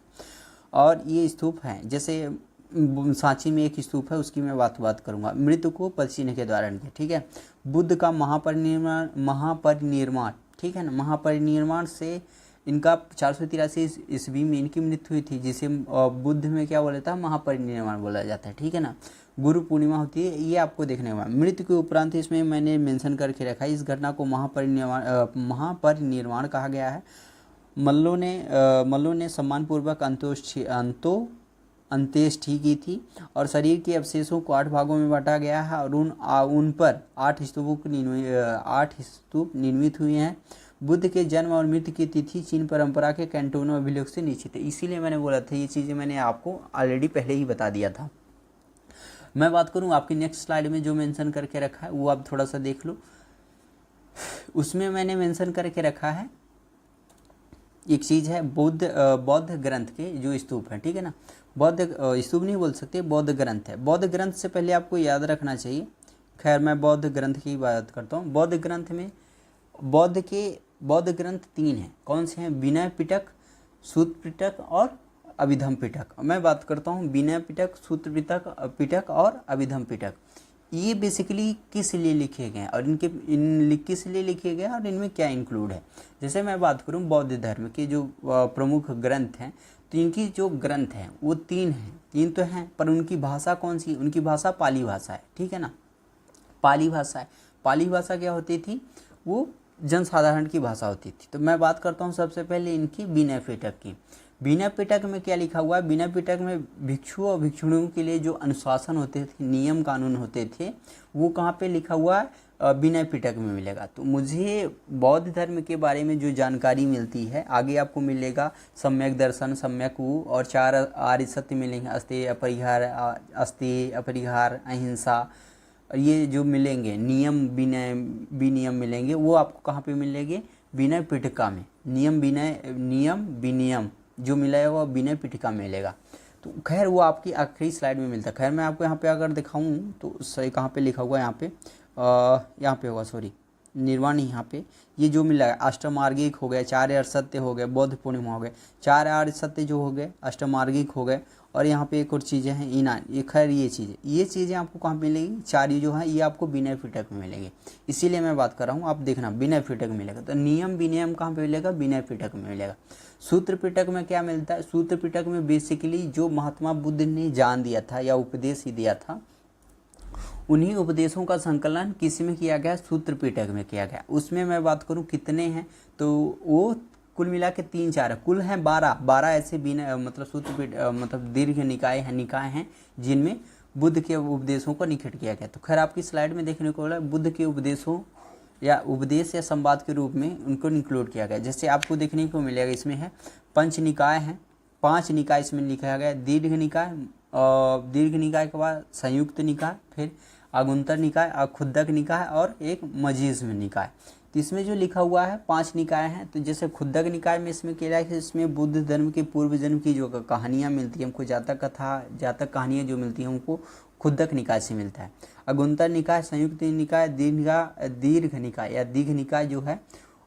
और ये स्तूप हैं, जैसे सांची में एक स्तूप है उसकी मैं बात करूंगा। मृत्यु को पद चिन्ह के द्वारा, ठीक है। बुद्ध का महापरिनिर्वाण, ठीक है ना, महापरिनिर्वाण से इनका 483 ईस्वी में इनकी मृत्यु हुई थी, जिसे बुद्ध में क्या बोला जाता है, महापरिनिर्वाण बोला जाता है, ठीक है ना। गुरु पूर्णिमा होती है, ये आपको देखने को। मृत्यु के उपरांत इसमें मैंने मेंशन करके रखा है, इस घटना को महापरिनिर्वाण कहा गया है। मल्लों ने सम्मानपूर्वक अंत्येष्टि की थी और शरीर के अवशेषों को 8 भागों में बांटा गया है और उन पर 8 स्तूप निर्मित हुए हैं। बुद्ध के जन्म और मृत्यु की तिथि चीन परंपरा के कैंटोन अभिलेख से निश्चित है, इसीलिए मैंने बोला था ये चीज़ें मैंने आपको ऑलरेडी पहले ही बता दिया था। मैं बात करूं आपकी नेक्स्ट स्लाइड में जो मेंशन करके रखा है वो आप थोड़ा सा देख लो। उसमें मैंने मेंशन करके रखा है एक चीज़ है बौद्ध ग्रंथ के जो स्तूप हैं, ठीक है ना। बौद्ध स्तूप नहीं बोल सकते, बौद्ध ग्रंथ है। बौद्ध ग्रंथ से पहले आपको याद रखना चाहिए, खैर मैं बौद्ध ग्रंथ की बात करता हूँ। बौद्ध ग्रंथ में बौद्ध ग्रंथ 3 हैं। कौन से हैं? विनय पिटक, सूत्र पिटक और अभिधम पिटक। मैं बात करता हूँ विनय पिटक, सूत्र पिटक और अभिधम पिटक। ये बेसिकली किस लिए लिखे गए हैं और किस लिए लिखे गए हैं और इनमें क्या इंक्लूड है। जैसे मैं बात करूं बौद्ध धर्म के जो प्रमुख ग्रंथ हैं, तो इनकी जो ग्रंथ हैं वो 3 हैं। 3 तो हैं, पर उनकी भाषा कौन सी? उनकी भाषा पाली भाषा है, ठीक है ना। पाली भाषा है। पाली भाषा क्या होती थी? वो जनसाधारण की भाषा होती थी। तो मैं बात करता हूँ सबसे पहले इनकी विनय पिटक की। विनय पिटक में क्या लिखा हुआ है? विनय पिटक में भिक्षु और भिक्षुणियों के लिए जो अनुशासन होते थे, नियम कानून होते थे, वो कहाँ पे लिखा हुआ है? विनय पिटक में मिलेगा। तो मुझे बौद्ध धर्म के बारे में जो जानकारी मिलती है आगे आपको मिलेगा सम्यक दर्शन, सम्यक वो, और 4 आर्य सत्य मिलेंगे, अस्तेय अपरिहार अहिंसा। ये जो मिलेंगे नियम विनय विनियम मिलेंगे, वो आपको कहाँ पे मिलेंगे? विनय पिटका में। नियम विनियम जो मिलेगा वो विनय पिटका में मिलेगा। तो खैर वो आपकी आखिरी स्लाइड में मिलता है। खैर मैं आपको यहाँ पे अगर दिखाऊँ तो सही कहाँ पे लिखा हुआ है? यहाँ पे होगा, सॉरी निर्वाण। यहाँ पे ये जो मिला है अष्टमार्गिक हो गए, 4 आर्य सत्य हो गए, बौद्ध पूर्णिमा हो गए, 4 आर्य सत्य जो हो गए, अष्टमार्गिक हो गए, और यहाँ पे एक और चीज़ें हैं ईनान। ये खैर ये चीज़ें आपको कहाँ मिलेगी? 4 ये जो है ये आपको विनय पिटक में मिलेंगे। इसीलिए मैं बात कर रहा हूँ, आप देखना विनय पिटक मिलेगा। तो नियम विनियम कहाँ पे मिलेगा? विनय पिटक में मिलेगा। सूत्र पिटक में क्या मिलता है? सूत्र पिटक में बेसिकली जो महात्मा बुद्ध ने जान दिया था या उपदेश ही दिया था, उन्हीं उपदेशों का संकलन किस में किया गया? सूत्र पिटक में किया गया। उसमें मैं बात करूं कितने हैं, तो वो कुल मिला के 3-4 है, कुल हैं 12 ऐसे मतलब सूत्र मतलब दीर्घ निकाय हैं जिनमें बुद्ध के उपदेशों को निखट किया गया। तो खैर आपकी स्लाइड में देखने को मिला बुद्ध के उपदेशों या उपदेश या संवाद के रूप में उनको इंक्लूड किया गया। जैसे आपको देखने को मिलेगा इसमें है पंच निकाय हैं, 5 निकाय इसमें लिखा गया। दीर्घ निकाय के बाद संयुक्त निकाय, फिर आगुंतर निकाय, खुद्दक निकाय और एक मजीस्म निकाय। तो इसमें जो लिखा हुआ है 5 निकाय हैं। तो जैसे खुद्दक निकाय में इसमें क्या है कि इसमें बुद्ध धर्म के पूर्व जन्म की जो कहानियाँ मिलती हैं हमको, जातक कहानियाँ जो मिलती हैं हमको खुद्दक निकाय से मिलता है। अगुंतर निकाय, संयुक्त निकाय, दीर्घ निकाय या दीघ निकाय जो है,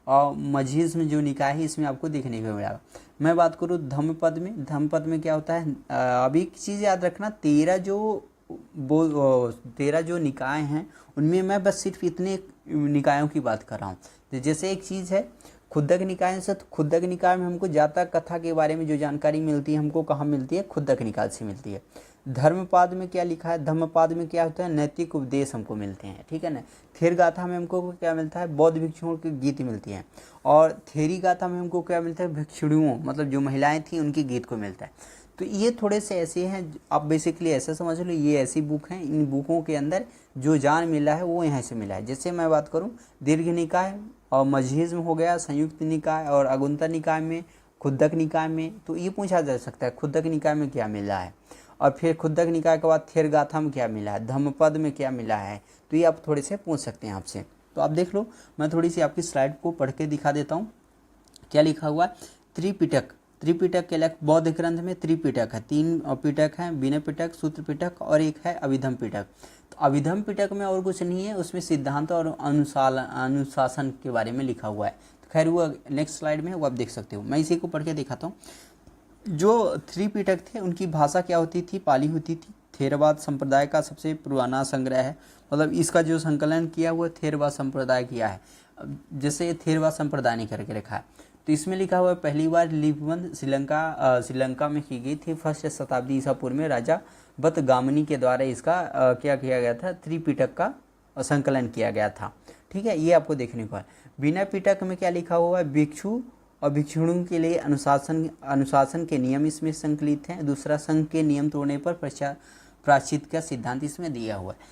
और मजीस्म जो निकाय है इसमें आपको देखने को मिलेगा। मैं बात करूँ धम्मपद में क्या होता है? अभी एक चीज़ याद रखना, 13 जो निकाय हैं उनमें मैं बस सिर्फ इतने निकायों की बात कर रहा हूँ। तो जैसे एक चीज़ है खुद्दक निकाय से, तो खुद्दक निकाय में हमको जातक कथा के बारे में जो जानकारी मिलती है हमको कहाँ मिलती है? खुद्दक निकाय से मिलती है। धर्मपाद में क्या लिखा है? धम्मपाद में क्या होता है? नैतिक उपदेश हमको मिलते हैं, ठीक है ना। थेर गाथा में हमको क्या मिलता है? बौद्ध भिक्षुओं की गीत मिलती हैं। और थेरी गाथा में हमको क्या मिलता है? भिक्षुणियों मतलब जो महिलाएं थी उनकी गीत को मिलता है। तो ये थोड़े से ऐसे हैं, आप बेसिकली ऐसा समझ लो, ये ऐसी बुक हैं, इन बुकों के अंदर जो जान मिला है वो यहाँ से मिला है। जैसे मैं बात करूँ दीर्घ निकाय और मजहिज्म हो गया, संयुक्त निकाय और अगुंतर निकाय में, खुद्दक निकाय में, तो ये पूछा जा सकता है खुद्दक निकाय में क्या मिला है, और फिर खुद्दक निकाय के बाद थेर गाथा में क्या मिला है, धम्मपद में क्या मिला है। तो ये आप थोड़े से पूछ सकते हैं आपसे। तो आप देख लो, मैं थोड़ी सी आपकी स्लाइड को पढ़ के दिखा देता हूँ। क्या लिखा हुआ है? त्रिपिटक के लक्ष्य बौद्ध ग्रंथ में त्रिपिटक है, 3 पिटक हैं, विनय पिटक, सूत्र पिटक और एक है अभिधम पिटक। तो अभिधम पिटक में और कुछ नहीं है, उसमें सिद्धांत और अनुशासन के बारे में लिखा हुआ है। तो खैर वो नेक्स्ट स्लाइड में वो आप देख सकते हो, मैं इसी को पढ़ के दिखाता हूँ। जो त्रिपिटक थे उनकी भाषा क्या होती थी? पाली होती थी। थेरवाद संप्रदाय का सबसे पुराना संग्रह है, मतलब इसका जो संकलन किया हुआ थेरवाद संप्रदाय किया है। जैसे थेरवाद संप्रदाय ने करके रखा है, तो इसमें लिखा हुआ है पहली बार लिपिबंद श्रीलंका में की गई थी 1st शताब्दी ईसा पूर्व में। राजा बतगामनी के द्वारा इसका क्या किया गया था? त्रिपिटक का संकलन किया गया था, ठीक है। ये आपको देखने को है। विनय पिटक में क्या लिखा हुआ है? भिक्षु और भिक्षुणियों के लिए अनुशासन के नियम इसमें संकलित हैं। दूसरा, संघ के नियम तोड़ने पर प्रायश्चित का सिद्धांत इसमें दिया हुआ है।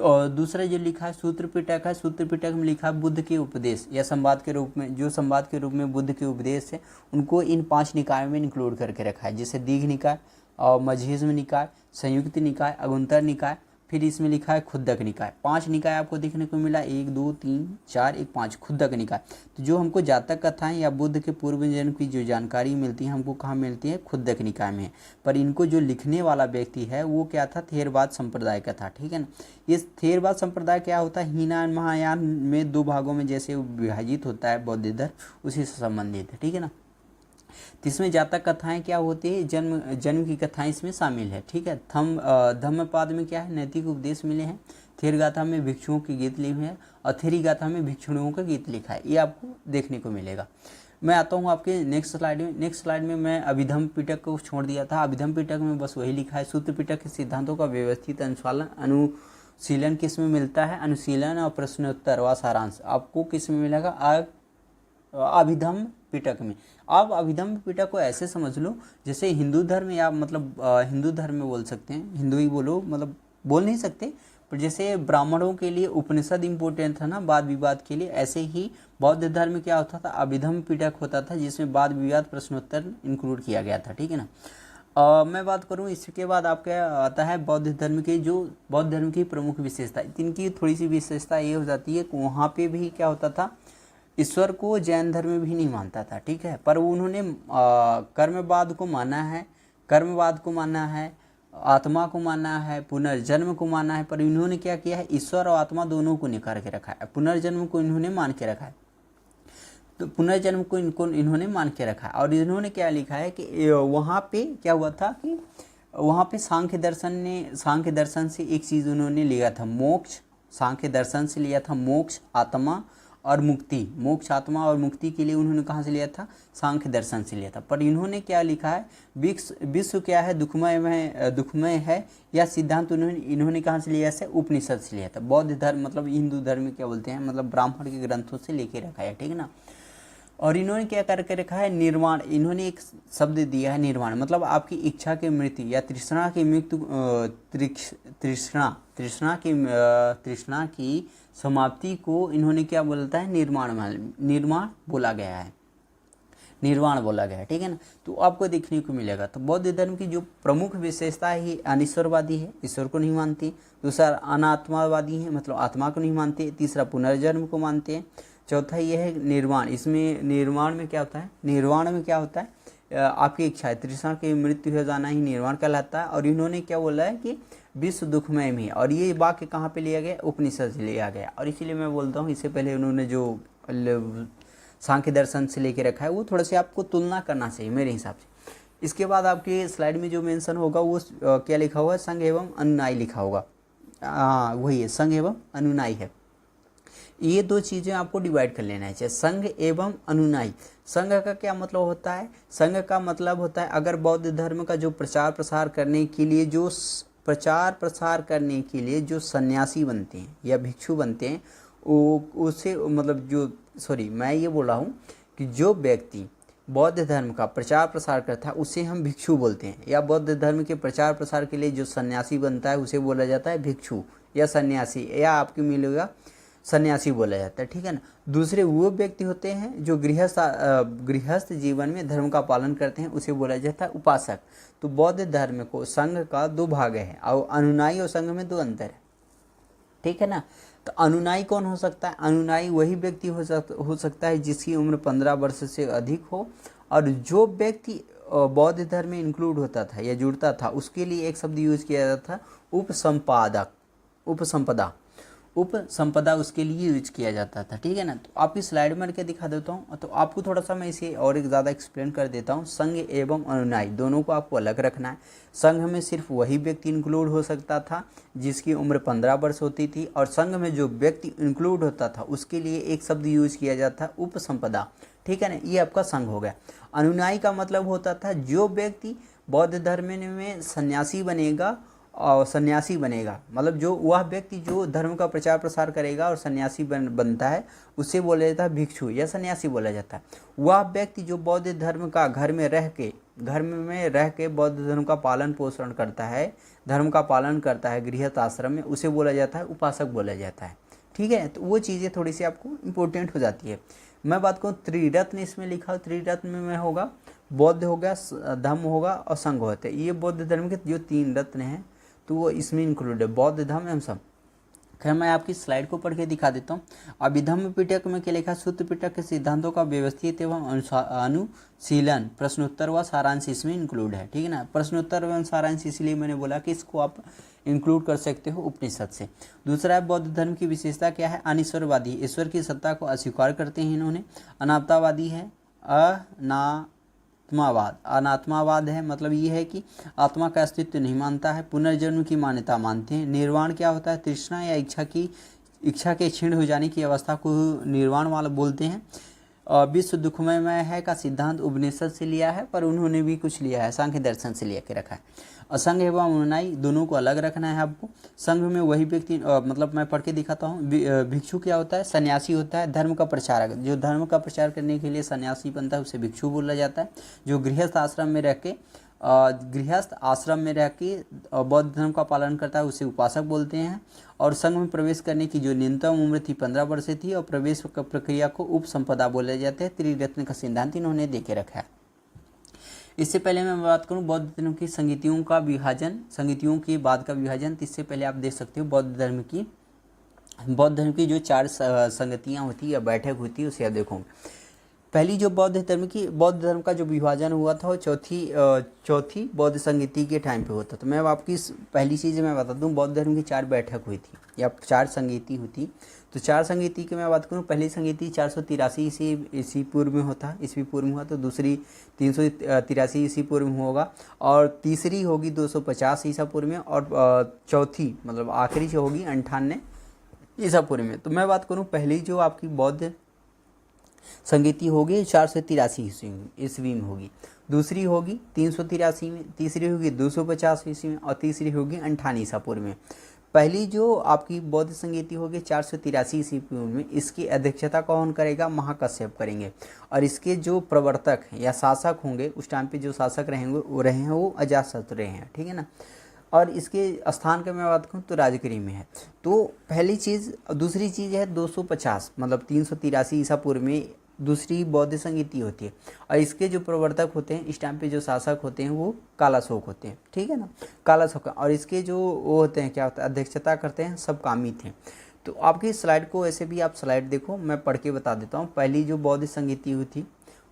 और दूसरा जो लिखा है सूत्र पिटक है, सूत्र पिटक में लिखा है बुद्ध के उपदेश या संवाद के रूप में, जो संवाद के रूप में बुद्ध के उपदेश है उनको इन 5 निकायों में इंक्लूड करके रखा है। जैसे दीघ निकाय और मजहिज्म निकाय, संयुक्त निकाय, अगुंतर निकाय, फिर इसमें लिखा है खुद्दक निकाय। 5 निकाय आपको देखने को मिला, 1 2 3 4 1 5 खुद्दक निकाय। तो जो हमको जातक कथाएं या बुद्ध के पूर्व जन्म की जो जानकारी मिलती है हमको कहाँ मिलती है, खुद्दक निकाय में। पर इनको जो लिखने वाला व्यक्ति है वो क्या था, थेरवाद संप्रदाय का था, ठीक है ना। इस थेरवाद संप्रदाय क्या होता है, हीनयान महायान में 2 भागों में जैसे विभाजित होता है बौद्ध धर्म, उसी से संबंधित है, ठीक है ना। तो इसमें जातक कथाएं क्या होती है, जन्म की कथाएं इसमें शामिल है, ठीक है। धम्मपाद में क्या है, नैतिक उपदेश मिले हैं। थेर गाथा में भिक्षुओं के गीत लिखे हैं और थेरी गाथा में भिक्षुओं का गीत लिखा है, ये आपको देखने को मिलेगा। मैं आता हूँ आपके नेक्स्ट स्लाइड में। नेक्स्ट स्लाइड में मैं अभिधम्म पिटक को छोड़ दिया था। अभिधम्म पिटक में बस वही लिखा है, सूत्र पिटक के सिद्धांतों का व्यवस्थित अनुशीलन किस में मिलता है, अनुशीलन और प्रश्नोत्तर व सारांश आपको किस में मिलेगा, अभिधम्म पिटक में। आप अभिधम्म पिटक को ऐसे समझ लो जैसे हिंदू धर्म या मतलब हिंदू धर्म में बोल सकते हैं, हिंदू ही बोलो, मतलब बोल नहीं सकते, पर जैसे ब्राह्मणों के लिए उपनिषद इम्पोर्टेंट था ना वाद विवाद के लिए, ऐसे ही बौद्ध धर्म में क्या होता था, अभिधम्म पिटक होता था जिसमें वाद विवाद प्रश्नोत्तर इंक्लूड किया गया था, ठीक है ना। मैं बात करूं इसके बाद आपका आता है बौद्ध धर्म के, जो बौद्ध धर्म की प्रमुख विशेषता, इनकी थोड़ी सी विशेषता ये हो जाती है कि वहाँ पे भी क्या होता था, ईश्वर को जैन धर्म भी नहीं मानता था, ठीक है। पर उन्होंने कर्मवाद को माना है, कर्मवाद को माना है, आत्मा को माना है, पुनर्जन्म को माना है। पर इन्होंने क्या किया है, ईश्वर और आत्मा दोनों को निकाल के रखा है, पुनर्जन्म को इन्होंने मान के रखा है, तो पुनर्जन्म को इन्होंने मान के रखा है। और इन्होंने क्या लिखा है कि वहाँ पे क्या हुआ था कि वहाँ पे सांख्य दर्शन से एक चीज़ उन्होंने लिया था, मोक्ष। सांख्य दर्शन से लिया था मोक्ष, आत्मा और मुक्ति। मोक्ष, आत्मा और मुक्ति के लिए उन्होंने कहाँ से लिया था, सांख्य दर्शन से लिया था। पर इन्होंने क्या लिखा है, विश्व क्या है, दुखमय है, यह सिद्धांत इन्होंने कहाँ से लिया है, उपनिषद से लिया था। बौद्ध धर्म मतलब हिंदू धर्म में क्या बोलते हैं, मतलब ब्राह्मण के ग्रंथों से लेके रखा है, ठीक है ना। और इन्होंने क्या करके रखा है, निर्वाण। इन्होंने एक शब्द दिया है निर्वाण, मतलब आपकी इच्छा की मृत्यु या तृष्णा की मृत्यु, तृष्णा की समाप्ति को इन्होंने क्या बोलता है, निर्वाण बोला गया है, निर्वाण बोला गया है, ठीक है ना। तो आपको देखने को मिलेगा। तो बौद्ध धर्म की जो प्रमुख विशेषता है, अनिश्वरवादी है, ईश्वर को नहीं मानते। दूसरा अनात्मावादी है, मतलब आत्मा को नहीं मानते। तीसरा पुनर्जन्म को मानते हैं। चौथा यह है निर्वाण। इसमें निर्वाण में क्या होता है, निर्वाण में क्या होता है, आपकी इच्छा है, तृष्णा की मृत्यु हो जाना ही निर्वाण कहलाता है। और इन्होंने क्या बोला है कि विश्व दुखमय में, और ये वाक्य कहाँ पे लिया गया, उपनिषद से लिया गया। और इसीलिए मैं बोलता हूँ इससे पहले उन्होंने जो सांख्य दर्शन से लेके रखा है वो थोड़ा सा आपको तुलना करना चाहिए मेरे हिसाब से। इसके बाद आपके स्लाइड में जो मेंशन होगा वो क्या लिखा हुआ है, संघ एवं अनुनायी लिखा होगा। वही है, संघ एवं अनुनायी है। ये 2 चीज़ें आपको डिवाइड कर लेना चाहिए, संघ एवं अनुनायी। संघ का क्या मतलब होता है, संघ का मतलब होता है अगर बौद्ध धर्म का जो प्रचार प्रसार करने के लिए जो सन्यासी बनते हैं या भिक्षु बनते हैं, उसे मतलब मैं ये बोल रहा हूँ कि जो व्यक्ति बौद्ध धर्म का प्रचार प्रसार करता है उसे हम भिक्षु बोलते हैं। या बौद्ध धर्म के प्रचार प्रसार के लिए जो सन्यासी बनता है उसे बोला जाता है भिक्षु या सन्यासी, या आपको मिलेगा सन्यासी बोला जाता है, ठीक है ना। दूसरे वो व्यक्ति होते हैं जो गृहस्थ जीवन में धर्म का पालन करते हैं, उसे बोला जाता है उपासक। तो बौद्ध धर्म को संघ का 2 भाग है और अनुनायी और संघ में 2 अंतर है, ठीक है ना। तो अनुनायी कौन हो सकता है, अनुनायी वही व्यक्ति हो सकता है जिसकी उम्र 15 वर्ष से अधिक हो। और जो व्यक्ति बौद्ध धर्म में इंक्लूड होता था या जुड़ता था उसके लिए एक शब्द यूज किया जाता था, उपसंपदा उसके लिए यूज किया जाता था, ठीक है ना। तो आपकी स्लाइड में क्या दिखा देता हूँ, तो आपको थोड़ा सा मैं इसे और एक ज़्यादा एक्सप्लेन कर देता हूँ। संघ एवं अनुनायी दोनों को आपको अलग रखना है। संघ में सिर्फ वही व्यक्ति इंक्लूड हो सकता था जिसकी उम्र 15 वर्ष होती थी, और संघ में जो व्यक्ति इंक्लूड होता था उसके लिए एक शब्द यूज किया जाता उपसंपदा, ठीक है ना। ये आपका संघ हो गया। अनुनायी का मतलब होता था जो व्यक्ति बौद्ध धर्म में सन्यासी बनेगा, मतलब जो वह व्यक्ति जो धर्म का प्रचार प्रसार करेगा और सन्यासी बनता है उसे बोला जाता है भिक्षु या सन्यासी बोला जाता है। वह व्यक्ति जो बौद्ध धर्म का घर में रह के बौद्ध धर्म का पालन पोषण करता है, धर्म का पालन करता है गृहस्थ आश्रम में, उसे बोला जाता है उपासक बोला जाता है, ठीक है। तो वो चीज़ें थोड़ी सी आपको इम्पोर्टेंट हो जाती है। मैं बात करूँ त्रिरत्न, इसमें लिखा हो, त्रिरत्न में होगा बौद्ध हो गया, धम्म होगा और संघ होते हैं। ये बौद्ध धर्म के जो 3 रत्न हैं। तो वो इसमें इंक्लूड है, बौद्ध धर्म एवं सब। खैर मैं आपकी स्लाइड को पढ़ के दिखा देता हूँ। अभिधम्म पिटक में क्या लिखा, सूत्र पिटक के सिद्धांतों का व्यवस्थित एवं अनुशीलन प्रश्नोत्तर व सारांश इसमें इंक्लूड है, ठीक है ना। प्रश्नोत्तर एवं सारांश इसलिए मैंने बोला कि इसको आप इंक्लूड कर सकते हो उपनिषद से। दूसरा है बौद्ध धर्म की विशेषता क्या है, अनिश्वरवादी, ईश्वर की सत्ता को अस्वीकार करते हैं इन्होंने। अनात्मावादी है, अनात्मावाद है, मतलब ये है कि आत्मा का अस्तित्व नहीं मानता है। पुनर्जन्म की मान्यता मानते हैं। निर्वाण क्या होता है, तृष्णा या इच्छा के क्षीण हो जाने की अवस्था को निर्वाण वाला बोलते हैं। विश्व दुखमय है का सिद्धांत उपनिषद से लिया है, पर उन्होंने भी कुछ लिया है, सांख्य दर्शन से लिया के रखा है। असंग एवं अनुनायी दोनों को अलग रखना है आपको। संघ में वही व्यक्ति, मतलब मैं पढ़ के दिखाता हूँ। भिक्षु क्या होता है, सन्यासी होता है, धर्म का प्रचारक। जो धर्म का प्रचार करने के लिए सन्यासी बनता है उसे भिक्षु बोला जाता है। जो गृहस्थ आश्रम में रह के बौद्ध धर्म का पालन करता है उसे उपासक बोलते हैं। और संघ में प्रवेश करने की जो न्यूनतम उम्र थी 15 वर्ष थी, और प्रवेश प्रक्रिया को उपसंपदा बोले जाते हैं। त्रिरत्न का सिद्धांत इन्होंने देके रखा है। इससे पहले मैं बात करूं बौद्ध धर्म की संगीतियों का विभाजन, संगीतियों के बाद का विभाजन। तो इससे पहले आप देख सकते हो बौद्ध धर्म की जो 4 संगतियां होती है या बैठक होती है उसे आप देखो। पहली जो बौद्ध धर्म का जो विभाजन हुआ था वो चौथी बौद्ध संगीति के टाइम पे होता। तो मैं आपकी पहली चीज़ मैं बता दूं, बौद्ध धर्म की 4 बैठक हुई थी या 4 संगीति हुई थी। तो 4 संगीति की मैं बात करूं, पहली संगीति 483 ईस्वी पूर्व में हुआ, तो दूसरी 383 ईस्वी पूर्व में होगा, और तीसरी होगी 250 ईसा पूर्व में, और चौथी मतलब आखिरी जो होगी 98 ईसा पूर्व में। तो मैं बात करूं पहली जो आपकी बौद्ध संगीति होगी 483 ईस्वी में होगी, दूसरी होगी 383 में, तीसरी होगी 250 ईस्वी में, और तीसरी होगी 98 ईसा पूर्व में। पहली जो आपकी बौद्ध संगीति होगी 483 ईस्वी पूर्व में, इसकी अध्यक्षता कौन करेगा, महाकश्यप करेंगे। और इसके जो प्रवर्तक या शासक होंगे उस टाइम पे जो शासक रहेंगे वो अजातशत्रु रहे हैं, ठीक है ना। और इसके स्थान की मैं बात करूँ तो राजगिरी में है। तो पहली चीज़। दूसरी चीज़ है 250 मतलब 383 ईसा पूर्व में दूसरी बौद्ध संगीति होती है, और इसके जो प्रवर्तक होते हैं इस टाइम पे जो शासक होते हैं वो कालाशोक होते हैं, ठीक है ना, कालाशोक। और इसके जो वो होते हैं क्या होता है, अध्यक्षता करते हैं सब कामी थे। तो आपकी स्लाइड को ऐसे भी आप स्लाइड देखो, मैं पढ़ के बता देता हूँ। पहली जो बौद्ध संगीति हुई थी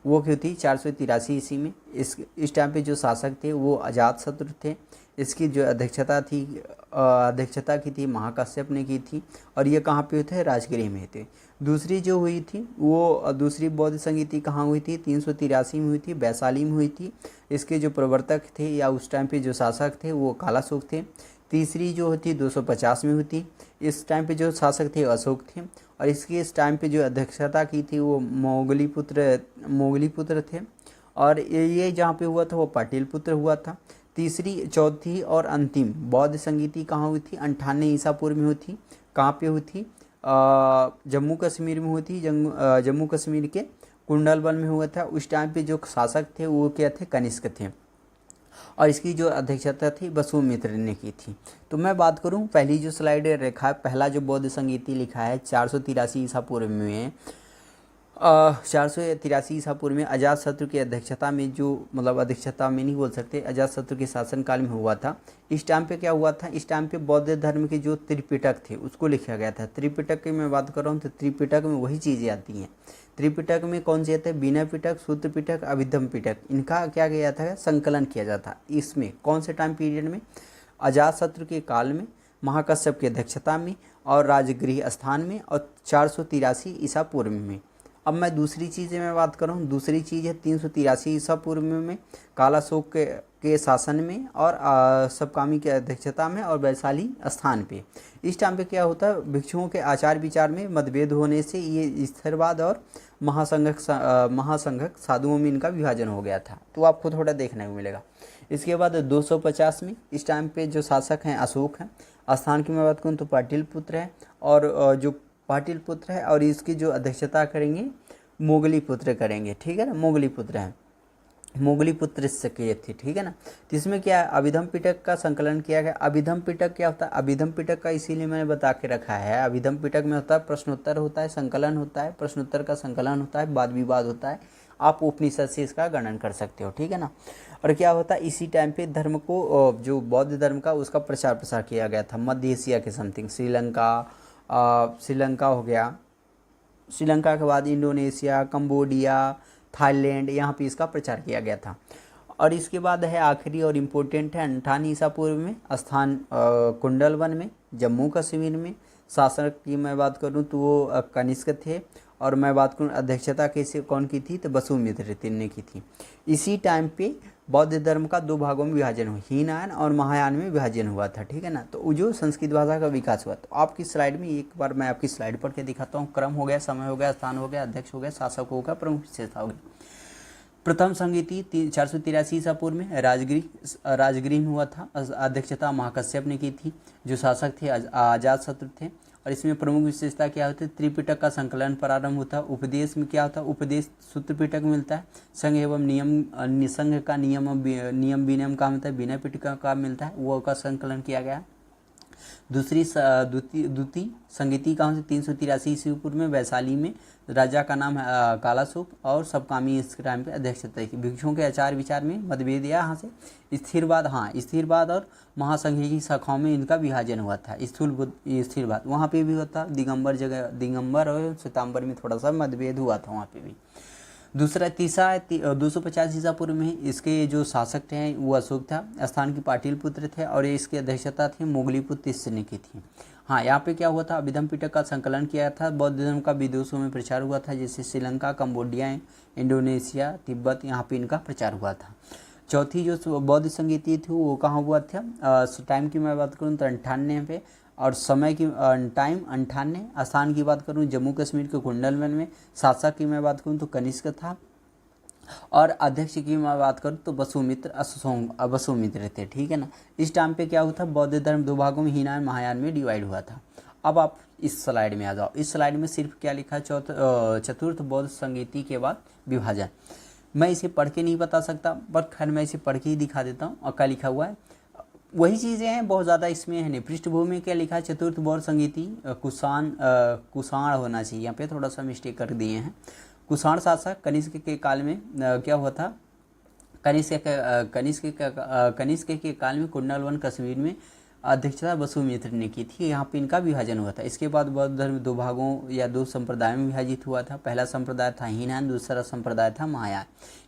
वो क्यों थी 483 ईस्वी में। इस टाइम पे जो शासक थे वो अजातशत्रु थे। इसकी जो अध्यक्षता की थी महाकश्यप ने की थी, और ये कहाँ पे थे, राजगिरी में थे। दूसरी जो हुई थी वो दूसरी बौद्ध संगीति कहाँ हुई थी, 383 में हुई थी, वैशाली में हुई थी। इसके जो प्रवर्तक थे या उस टाइम पे जो शासक थे वो कालाशोक थे। तीसरी जो होती 250 में हुई। इस टाइम पे जो शासक थे अशोक थे, और इसकी इस टाइम पे जो अध्यक्षता की थी वो मोगलीपुत्र थे, और ये जहाँ पे हुआ था वो पाटिलपुत्र हुआ था। चौथी और अंतिम बौद्ध संगीति कहाँ हुई थी, 98 ईसा पूर्व में हुई थी। कहाँ पे हुई थी, जम्मू कश्मीर में हुई थी। जम्मू कश्मीर के कुंडलबल में हुआ था। उस टाइम पे जो शासक थे वो क्या थे, कनिष्क थे, और इसकी जो अध्यक्षता थी वसुमित्र ने की थी। तो मैं बात करूं पहली जो स्लाइड रेखा है, पहला जो बौद्ध संगीति लिखा है 483 ईसा पूर्व में, 483 ईसा पूर्व में अजातशत्रु की अध्यक्षता में, जो मतलब अध्यक्षता में नहीं बोल सकते, अजातशत्रु के शासनकाल में हुआ था। इस टाइम पे क्या हुआ था, इस टाइम पे बौद्ध धर्म के जो त्रिपिटक थे उसको लिखा गया था। त्रिपिटक की मैं बात कर रहा हूँ तो त्रिपिटक में वही चीज़ें आती हैं। त्रिपिटक में कौन से आते हैं, विनय पिटक, सूत्र पिटक, अभिधम्म पिटक, इनका क्या किया था, संकलन किया जाता। इसमें कौन से टाइम पीरियड में, अजातशत्रु के काल में, महाकश्यप की अध्यक्षता में, और राजगृह स्थान में, और 483 ईसा पूर्व में। अब मैं दूसरी चीज़ में बात कर रहा हूँ। दूसरी चीज़ है 383 ईसा पूर्व में कालाशोक के शासन में, और सबकामी की अध्यक्षता में, और वैशाली स्थान पे। इस टाइम पे क्या होता है, भिक्षुओं के आचार विचार में मतभेद होने से ये स्थिरवाद और महासंघक साधुओं में इनका विभाजन हो गया था। तो आपको थोड़ा देखने को मिलेगा। इसके बाद 250 में इस टाइम पे जो शासक हैं अशोक हैं। स्थान की मैं बात करूँ तो पाटिलपुत्र है, और जो पाटिलपुत्र है, और इसकी जो अध्यक्षता करेंगे मोगलीपुत्र करेंगे, ठीक है ना, मोगलीपुत्र है, मोगलीपुत्र से किए थे, ठीक है ना। तो इसमें क्या है, अभिधम्म पिटक का संकलन किया गया। अभिधम्म पिटक क्या होता है, अभिधम्म पिटक का इसीलिए मैंने बता के रखा है। अभिधम्म पिटक में होता है प्रश्नोत्तर होता है, संकलन होता है, प्रश्नोत्तर का संकलन होता है, वाद विवाद होता है, आप उपनिषद से इसका वर्णन कर सकते हो, ठीक है ना। और क्या होता है, इसी टाइम पे धर्म को जो बौद्ध धर्म का उसका प्रचार प्रसार किया गया था मध्य एशिया के समथिंग। श्रीलंका हो गया, श्रीलंका के बाद इंडोनेशिया, कंबोडिया, थाईलैंड, यहाँ पे इसका प्रचार किया गया था। और इसके बाद है आखिरी और इम्पोर्टेंट है 58 ईसा पूर्व में स्थान कुंडलवन में, जम्मू कश्मीर में। शासक की मैं बात करूँ तो वो कनिष्क थे, और मैं बात करूँ अध्यक्षता कैसे कौन की थी तो वसुमित्र ने की थी। इसी टाइम पे बौद्ध धर्म का दो भागों में विभाजन हुआ, हीनयान और महायान में विभाजन हुआ था, ठीक है ना। तो वो जो संस्कृत भाषा का विकास हुआ, तो आपकी स्लाइड में एक बार मैं आपकी स्लाइड पढ़ के दिखाता हूँ। क्रम हो गया, समय हो गया, स्थान हो गया, अध्यक्ष हो गया, शासक हो गया, प्रमुख विशेषता हो गई। प्रथम संगीति 483 ईसा पूर्व में राजगृह में हुआ था। अध्यक्षता महाकश्यप ने की थी। जो शासक थे अजातशत्रु थे। और इसमें प्रमुख विशेषता क्या होती है, त्रिपिटक का संकलन प्रारंभ होता है। उपदेश में क्या होता है, उपदेश सूत्र पिटक मिलता है। संघ एवं नियम, संघ का नियम विनियम का मिलता है, विनय पिटक का मिलता है, वो का संकलन किया गया। द्वितीय संगीति कहाँ से 383 ईस्वी पूर्व में वैशाली में। राजा का नाम है कालासुक, और सबकामी इस टाइम पे अध्यक्षता की। भिक्षुओं के आचार विचार में मतभेद यहाँ से। स्थिरवाद और महासंघ की शाखाओं में इनका विभाजन हुआ था। स्थिरवाद वहाँ पे भी होता, दिगंबर और श्वेतांबर में थोड़ा सा मतभेद हुआ था वहाँ पे भी। तीसरा 250 ईसा पूर्व में इसके जो शासक थे वो अशोक था। स्थान की पाटिल पुत्र थे, और इसकी अध्यक्षता थी मोगलीपुत्र तिस्स ने की थी। हाँ, यहाँ पे क्या हुआ था, अभिधम पिटक का संकलन किया था। बौद्ध धर्म का विदेशों में प्रचार हुआ था, जैसे श्रीलंका, कंबोडिया, इंडोनेशिया, तिब्बत, यहाँ पे इनका प्रचार हुआ था। चौथी जो बौद्ध संगीति थी वो कहाँ हुआ था, टाइम की मैं बात करूँ तो 98 पे, और समय की टाइम 98। स्थान की बात करूँ जम्मू कश्मीर के कुंडलवन में। शासक की मैं बात करूँ तो कनिष्क था, और अध्यक्ष की मैं बात करूँ तो वसुमित्र थे, ठीक है ना। इस टाइम पे क्या हुआ था, बौद्ध धर्म दो भागों में, हीनयान महायान में डिवाइड हुआ था। अब आप इस स्लाइड में आ जाओ। इस स्लाइड में सिर्फ क्या लिखा है, चतुर्थ बौद्ध संगीति के बाद विभाजन। मैं इसे पढ़ के नहीं बता सकता, बट खैर मैं इसे पढ़ के ही दिखा देता हूँ। और क्या लिखा हुआ है वही चीज़ें हैं, बहुत ज़्यादा इसमें है नहीं। पृष्ठभूमि में क्या लिखा है, चतुर्थ बौद्ध संगीति कुषाण होना चाहिए, यहाँ पे थोड़ा सा मिस्टेक कर दिए हैं। कुषाण शासक कनिष्क के काल में क्या हुआ था, कनिष्क के काल में कुंडलवन कश्मीर में अध्यक्षता वसुमित्र ने की थी। यहाँ पे इनका विभाजन हुआ था। इसके बाद बौद्ध धर्म दो भागों या दो संप्रदायों में विभाजित हुआ था। पहला संप्रदाय था हीनयान, दूसरा संप्रदाय था महायान।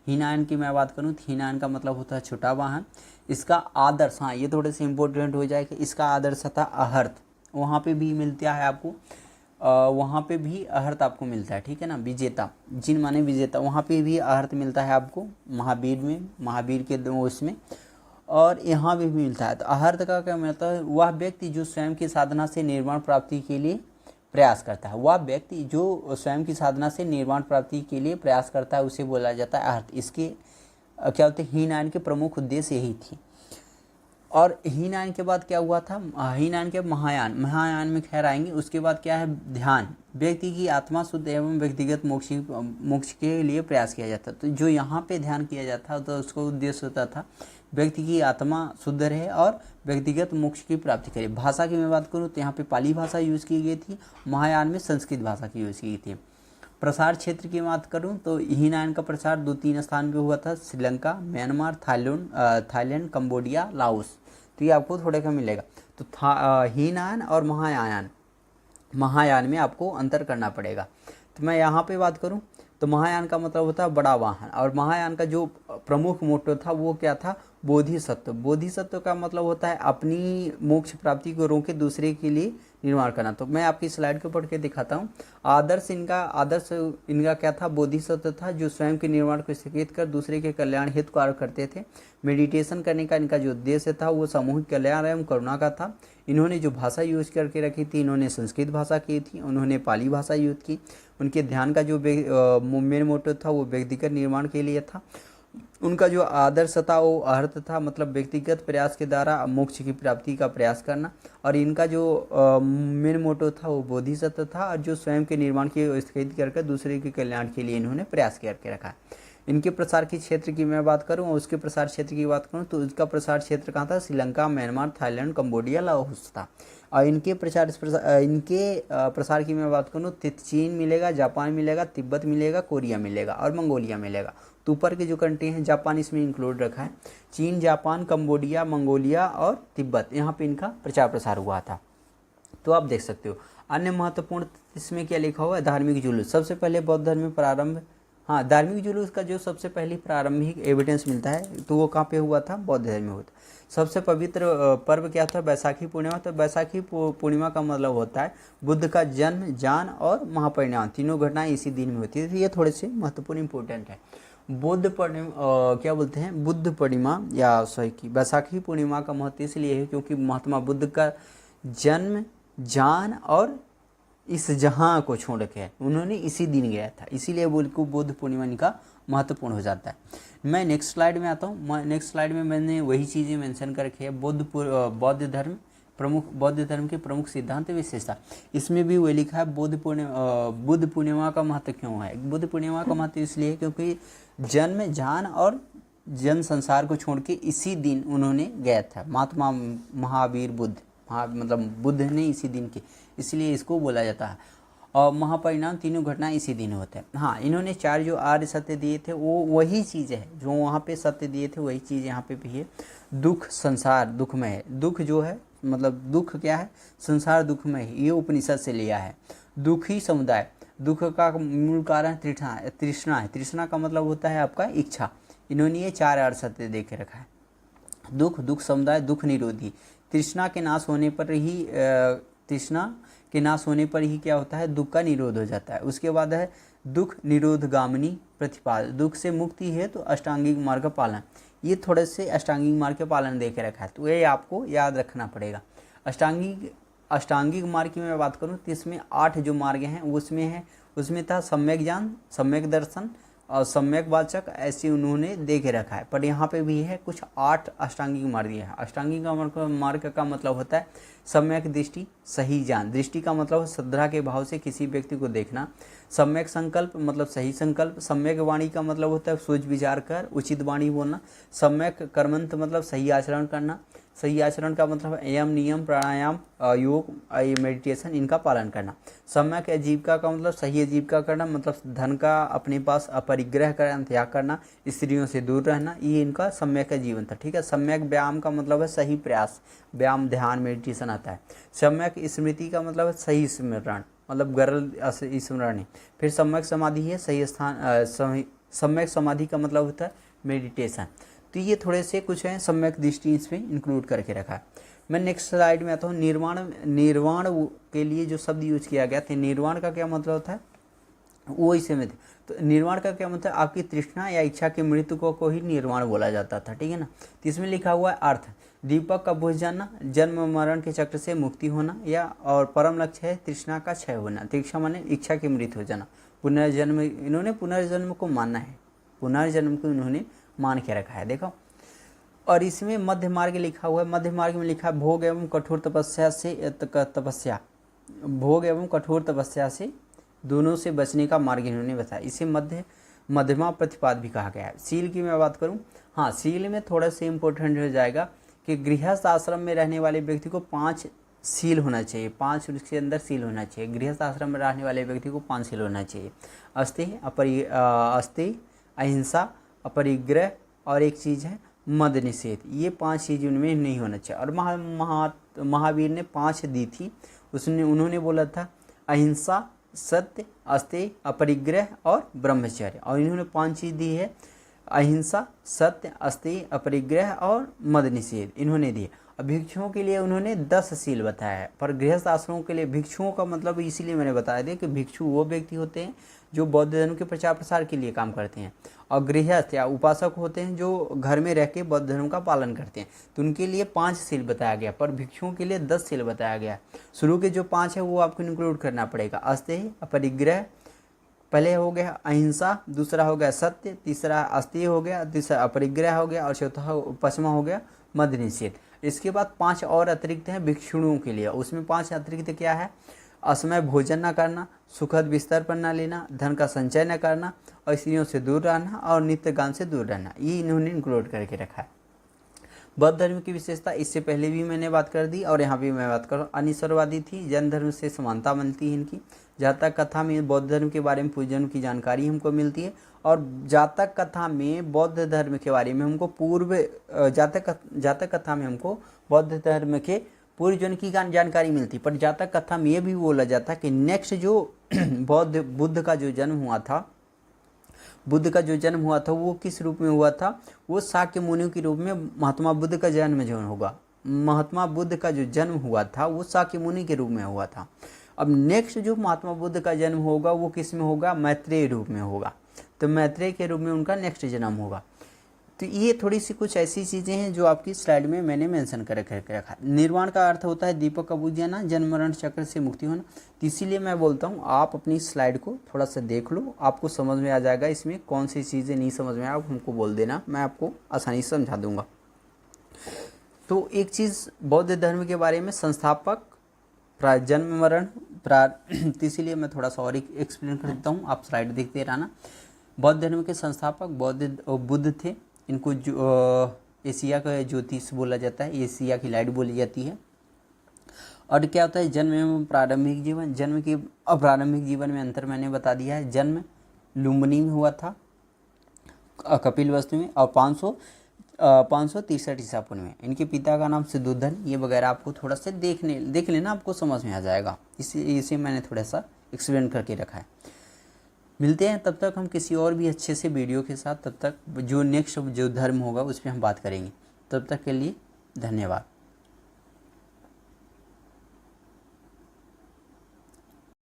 हीनयान की मैं बात करूँ तो हीनयान का मतलब होता है छोटा वाहन। इसका आदर्श, हाँ ये थोड़े से इंपॉर्टेंट हो जाए कि इसका आदर्श था अहर्त। वहाँ पे भी मिलता है आपको, वहाँ पे भी अहर्त आपको मिलता है, ठीक है ना। विजेता, जिन माने विजेता, वहाँ पे भी अहर्त मिलता है आपको महावीर के उसमें, और यहाँ भी मिलता है। तो अहर्त का क्या मतलब है, वह व्यक्ति जो स्वयं की साधना से निर्वाण प्राप्ति के लिए प्रयास करता है। वह व्यक्ति जो स्वयं की साधना से निर्वाण प्राप्ति के लिए प्रयास करता है उसे बोला जाता है अहर्त। इसके क्या होते हैं, हीनयान के प्रमुख उद्देश्य यही थी। और हीनयान के बाद क्या हुआ था, हीनयान के महायान में खैर आएंगे। उसके बाद क्या है, ध्यान, व्यक्ति की आत्मा शुद्ध एवं व्यक्तिगत मोक्ष के लिए प्रयास किया जाता। तो जो यहाँ पे ध्यान किया जाता तो उसका उद्देश्य होता था व्यक्ति की आत्मा शुद्ध रहे और व्यक्तिगत मोक्ष की प्राप्ति करे। भाषा की मैं बात करूँ तो यहाँ पे पाली भाषा यूज़ की गई थी, महायान में संस्कृत भाषा की यूज़ की गई थी। प्रसार क्षेत्र की बात करूं तो हीनयान का प्रसार 2-3 स्थान पे हुआ था, Sri Lanka, Myanmar, Thailand, Cambodia, Laos. तो ये आपको थोड़े का मिलेगा। तो हीनयान और महायान में आपको अंतर करना पड़ेगा। तो मैं यहाँ पे बात करूँ तो महायान का मतलब होता है बड़ा वाहन, और महायान का जो प्रमुख मोटो था वो क्या था, बोधिसत्व। बोधिसत्व का मतलब होता है अपनी मोक्ष प्राप्ति को रोके दूसरे के लिए निर्माण करना। तो मैं आपकी स्लाइड को पढ़ के दिखाता हूँ। आदर्श इनका क्या था, बोधिसत्व था, जो स्वयं के निर्माण को स्थगित कर दूसरे के कल्याण हित कार्य करते थे। मेडिटेशन करने का इनका जो उद्देश्य था वो सामूहिक कल्याण एवं करुणा का था। इन्होंने जो भाषा यूज करके रखी थी, इन्होंने संस्कृत भाषा की थी, उन्होंने पाली भाषा यूज की। उनके ध्यान का जो मेन मोटो था वो व्यक्तिगत निर्माण के लिए था। उनका जो आदर्श था वो अर्थ था, मतलब व्यक्तिगत प्रयास के द्वारा मोक्ष की प्राप्ति का प्रयास करना। और इनका जो मेन मोटो था वो बोधिसत्व था, और जो स्वयं के निर्माण की स्थगित करके दूसरे के कल्याण के लिए इन्होंने प्रयास करके रखा है। इनके प्रसार की क्षेत्र की मैं बात करूं और उसके प्रसार क्षेत्र की बात करूं तो इसका प्रसार क्षेत्र कहाँ था, Sri Lanka, Myanmar, Thailand, Cambodia, Laos था। और इनके प्रसार की मैं बात करूँ तो चीन मिलेगा, जापान मिलेगा, तिब्बत मिलेगा, कोरिया मिलेगा और मंगोलिया मिलेगा। तो ऊपर के जो कंट्री हैं जापान इसमें इंक्लूड रखा है, चीन, जापान, कंबोडिया, मंगोलिया और तिब्बत, यहाँ पे इनका प्रचार प्रसार हुआ था। तो आप देख सकते हो। अन्य महत्वपूर्ण इसमें क्या लिखा हुआ है, धार्मिक जुलूस। सबसे पहले बौद्ध धर्म में प्रारंभ, हाँ, धार्मिक जुलूस का जो सबसे पहली प्रारंभिक एविडेंस मिलता है तो वो कहाँ पे हुआ था, बौद्ध धर्म में हुआ था। सबसे पवित्र पर्व क्या था, बैसाखी पूर्णिमा। तो बैसाखी पूर्णिमा का मतलब होता है बुद्ध का जन्म, जान और महापरिनिर्वाण, तीनों घटनाएं इसी दिन में होती है। तो ये थोड़े से महत्वपूर्ण इंपॉर्टेंट है। बुद्ध पूर्णिमा क्या बोलते हैं, बुद्ध पूर्णिमा या सॉरी की बैसाखी पूर्णिमा का महत्व इसलिए है क्योंकि महात्मा बुद्ध का जन्म, जान और इस जहां को छोड़ के उन्होंने इसी दिन गया था, इसीलिए बुद्ध पूर्णिमा इनका महत्वपूर्ण हो जाता है। मैं नेक्स्ट स्लाइड में आता हूँ। नेक्स्ट स्लाइड में मैंने वही चीज़ें मेंशन कर रखी है, बौद्ध धर्म के प्रमुख सिद्धांत विशेषता। इसमें भी वही लिखा है बुद्ध पूर्णिमा का महत्व क्यों है। बुद्ध पूर्णिमा का महत्व इसलिए है क्योंकि जन्म, जान और जन संसार को छोड़ के इसी दिन उन्होंने गया था। महात्मा महावीर बुद्ध, मतलब बुद्ध ने इसी दिन की, इसलिए इसको बोला जाता है। और महापरिणाम, तीनों घटनाएं इसी दिन होते हैं। हाँ, इन्होंने 4 जो आर्य सत्य दिए थे वो वही चीज़ है जो वहाँ पे सत्य दिए थे, वही चीज़ यहाँ पे भी है। दुख, संसार दुखमय है। दुख जो है मतलब दुख क्या है, संसार दुखमय है, ये उपनिषद से लिया है। दुखी समुदाय, दुख का मूल कारण तृष्णा है। तृष्णा का मतलब होता है आपका इच्छा। इन्होंने ये 4 आर्य सत्य दे के रखा है। दुख समुदाय, दुख निरोधी। तृष्णा के नाश होने पर ही क्या होता है, दुख का निरोध हो जाता है। उसके बाद है दुख निरोधगामिनी प्रतिपाद, दुख से मुक्ति है तो अष्टांगिक मार्ग का पालन। ये थोड़े से अष्टांगिक मार्ग के पालन देके रखा है, तो ये आपको याद रखना पड़ेगा। अष्टांगिक मार्ग की मैं बात करूँ तो इसमें 8 जो मार्ग हैं उसमें था सम्यक ज्ञान, सम्यक दर्शन और सम्यक वाचक, ऐसे उन्होंने दे के रखा है। पर यहाँ पे भी है कुछ 8 अष्टांगिक मार्ग है। अष्टांगिक मार्ग का मतलब होता है सम्यक दृष्टि, सही ज्ञान। दृष्टि का मतलब है श्रद्धा के भाव से किसी व्यक्ति को देखना। सम्यक संकल्प मतलब सही संकल्प। सम्यक वाणी का मतलब होता है सोच विचार कर उचित वाणी बोलना। सम्यक कर्मंत मतलब सही आचरण करना। सही आचरण का मतलब है यम, नियम, प्राणायाम, योग, मेडिटेशन, इनका पालन करना। सम्यक आजीविका का मतलब सही आजीविका करना, मतलब धन का अपने पास अपरिग्रह करना, त्याग करना, स्त्रियों से दूर रहना, ये इनका सम्यक का जीवन था। ठीक है। सम्यक व्यायाम का मतलब है सही प्रयास, व्यायाम, ध्यान, मेडिटेशन आता है। सम्यक स्मृति का मतलब है सही स्मरण, मतलब गरल स्मरण है। फिर सम्यक समाधि है सही स्थान, सम्यक समाधि का मतलब होता है मेडिटेशन। तो ये थोड़े से कुछ हैं सम्यक दृष्टि इसमें इंक्लूड करके रखा है। मैं नेक्स्ट स्लाइड में आता हूँ। निर्वाण के लिए जो शब्द यूज किया गया था, निर्वाण का क्या मतलब होता है वो इसे में थे। तो निर्वाण का क्या मतलब, आपकी तृष्णा या इच्छा की मृत्यु को ही निर्वाण बोला जाता था। ठीक है ना। तो इसमें लिखा हुआ है अर्थ, दीपक का बुझ जाना, जन्म मरण के चक्र से मुक्ति होना, या और परम लक्ष्य है तृष्णा का क्षय होना। तृष्णा माने इच्छा की मृत्यु हो जाना। पुनर्जन्म, इन्होंने पुनर्जन्म को मानना है, पुनर्जन्म को इन्होंने मान के रखा है। देखो, और इसमें मध्य मार्ग लिखा हुआ है। मध्य मार्ग में लिखा है भोग एवं कठोर तपस्या से दोनों से बचने का मार्ग इन्होंने बताया। इसे मध्यमा प्रतिपाद भी कहा गया है। सील की मैं बात करूं, हाँ, सील में थोड़ा सा इम्पोर्टेंट हो जाएगा कि गृहस्थ आश्रम में रहने वाले व्यक्ति को 5 सील होना चाहिए, 5 उसके अंदर सील होना चाहिए। गृहस्थ आश्रम में रहने वाले व्यक्ति को 5 सील होना चाहिए। अस्ति, अहिंसा, अपरिग्रह और एक चीज़ है मद निषेध। ये 5 चीज़ उनमें नहीं होना चाहिए। और महावीर ने 5 दी थी। उन्होंने बोला था अहिंसा, सत्य, अस्तेय, अपरिग्रह और ब्रह्मचर्य। और इन्होंने 5 चीज़ दी है, अहिंसा, सत्य, अस्तेय, अपरिग्रह और मद निषेध इन्होंने दिए। भिक्षुओं के लिए उन्होंने 10 सील बताया है। पर गृहस्थ आश्रमों के लिए भिक्षुओं का मतलब इसीलिए मैंने बताया दिया कि भिक्षु वो व्यक्ति होते हैं जो बौद्ध धर्म के प्रचार प्रसार के लिए काम करते हैं, और गृहस्थ या उपासक होते हैं जो घर में रह के बौद्ध धर्म का पालन करते हैं। तो उनके लिए 5 सील बताया गया, पर भिक्षुओं के लिए 10 सील बताया गया। शुरू के जो 5 है वो आपको इंक्लूड करना पड़ेगा। अस्तेय, अपरिग्रह पहले हो गया, अहिंसा दूसरा हो गया, सत्य तीसरा, अस्तेय हो गया, तीसरा अपरिग्रह हो गया, और चौथा 5वां हो गया मद निषेध। इसके बाद 5 और अतिरिक्त हैं भिक्षुओं के लिए। उसमें 5 अतिरिक्त क्या है, असमय भोजन न करना, सुखद बिस्तर पर न लेना, धन का संचय न करना और स्त्रियों से दूर रहना और नित्य गान से दूर रहना, ये इन्होंने इंक्लूड करके रखा है। बौद्ध धर्म की विशेषता इससे पहले भी मैंने बात कर दी और यहाँ भी मैं बात कर रहा हूँ। अनिश्वरवादी थी, जैन धर्म से समानता बनती है इनकी। जातक कथा में बौद्ध धर्म के बारे में पूजन की जानकारी हमको मिलती है और जातक कथा में बौद्ध धर्म के बारे में हमको जातक कथा में हमको बौद्ध धर्म के पूर्वजन की जानकारी मिलती। पर जातक कथा में ये भी बोला जाता है कि नेक्स्ट जो बुद्ध का जो जन्म हुआ था वो किस रूप में हुआ था, वो शाक्य मुनियों के रूप में महात्मा बुद्ध का जन्म जो होगा, महात्मा बुद्ध का जो जन्म हुआ था वो शाक्य मुनि के रूप में हुआ था। अब नेक्स्ट जो महात्मा बुद्ध का जन्म होगा वो किस में होगा, मैत्रेय रूप में होगा। तो मैत्रेय के रूप में उनका नेक्स्ट जन्म होगा। तो ये थोड़ी सी कुछ ऐसी चीज़ें हैं जो आपकी स्लाइड में मैंने मेंशन कर रखा है। निर्वाण का अर्थ होता है दीपक का बुझ जाना, जन्म मरण चक्र से मुक्ति होना। तो इसीलिए मैं बोलता हूँ आप अपनी स्लाइड को थोड़ा सा देख लो, आपको समझ में आ जाएगा इसमें कौन सी चीज़ें नहीं समझ में आप हमको बोल देना, मैं आपको आसानी से समझा दूंगा। तो एक चीज़ बौद्ध धर्म के बारे में संस्थापक, जन्म मरण, तो इसीलिए मैं थोड़ा सा और एक्सप्लेन कर देता हूँ, आप स्लाइड देखते रहना। बौद्ध धर्म के संस्थापक बुद्ध थे। इनको एशिया का ज्योतिष बोला जाता है, एशिया की लाइट बोली जाती है। और क्या होता है जन्म एवं प्रारंभिक जीवन, जन्म के और प्रारंभिक जीवन में अंतर मैंने बता दिया है। जन्म लुम्बिनी में हुआ था, कपिलवस्तु में, और 563 ईसा पूर्व में। इनके पिता का नाम सिद्धोधन, ये वगैरह आपको थोड़ा सा देख लेना, आपको समझ में आ जाएगा। इसे मैंने थोड़ा सा एक्सप्लेन करके रखा है। मिलते हैं तब तक हम किसी और भी अच्छे से वीडियो के साथ, तब तक जो नेक्स्ट जो धर्म होगा उस पर हम बात करेंगे। तब तक के लिए धन्यवाद।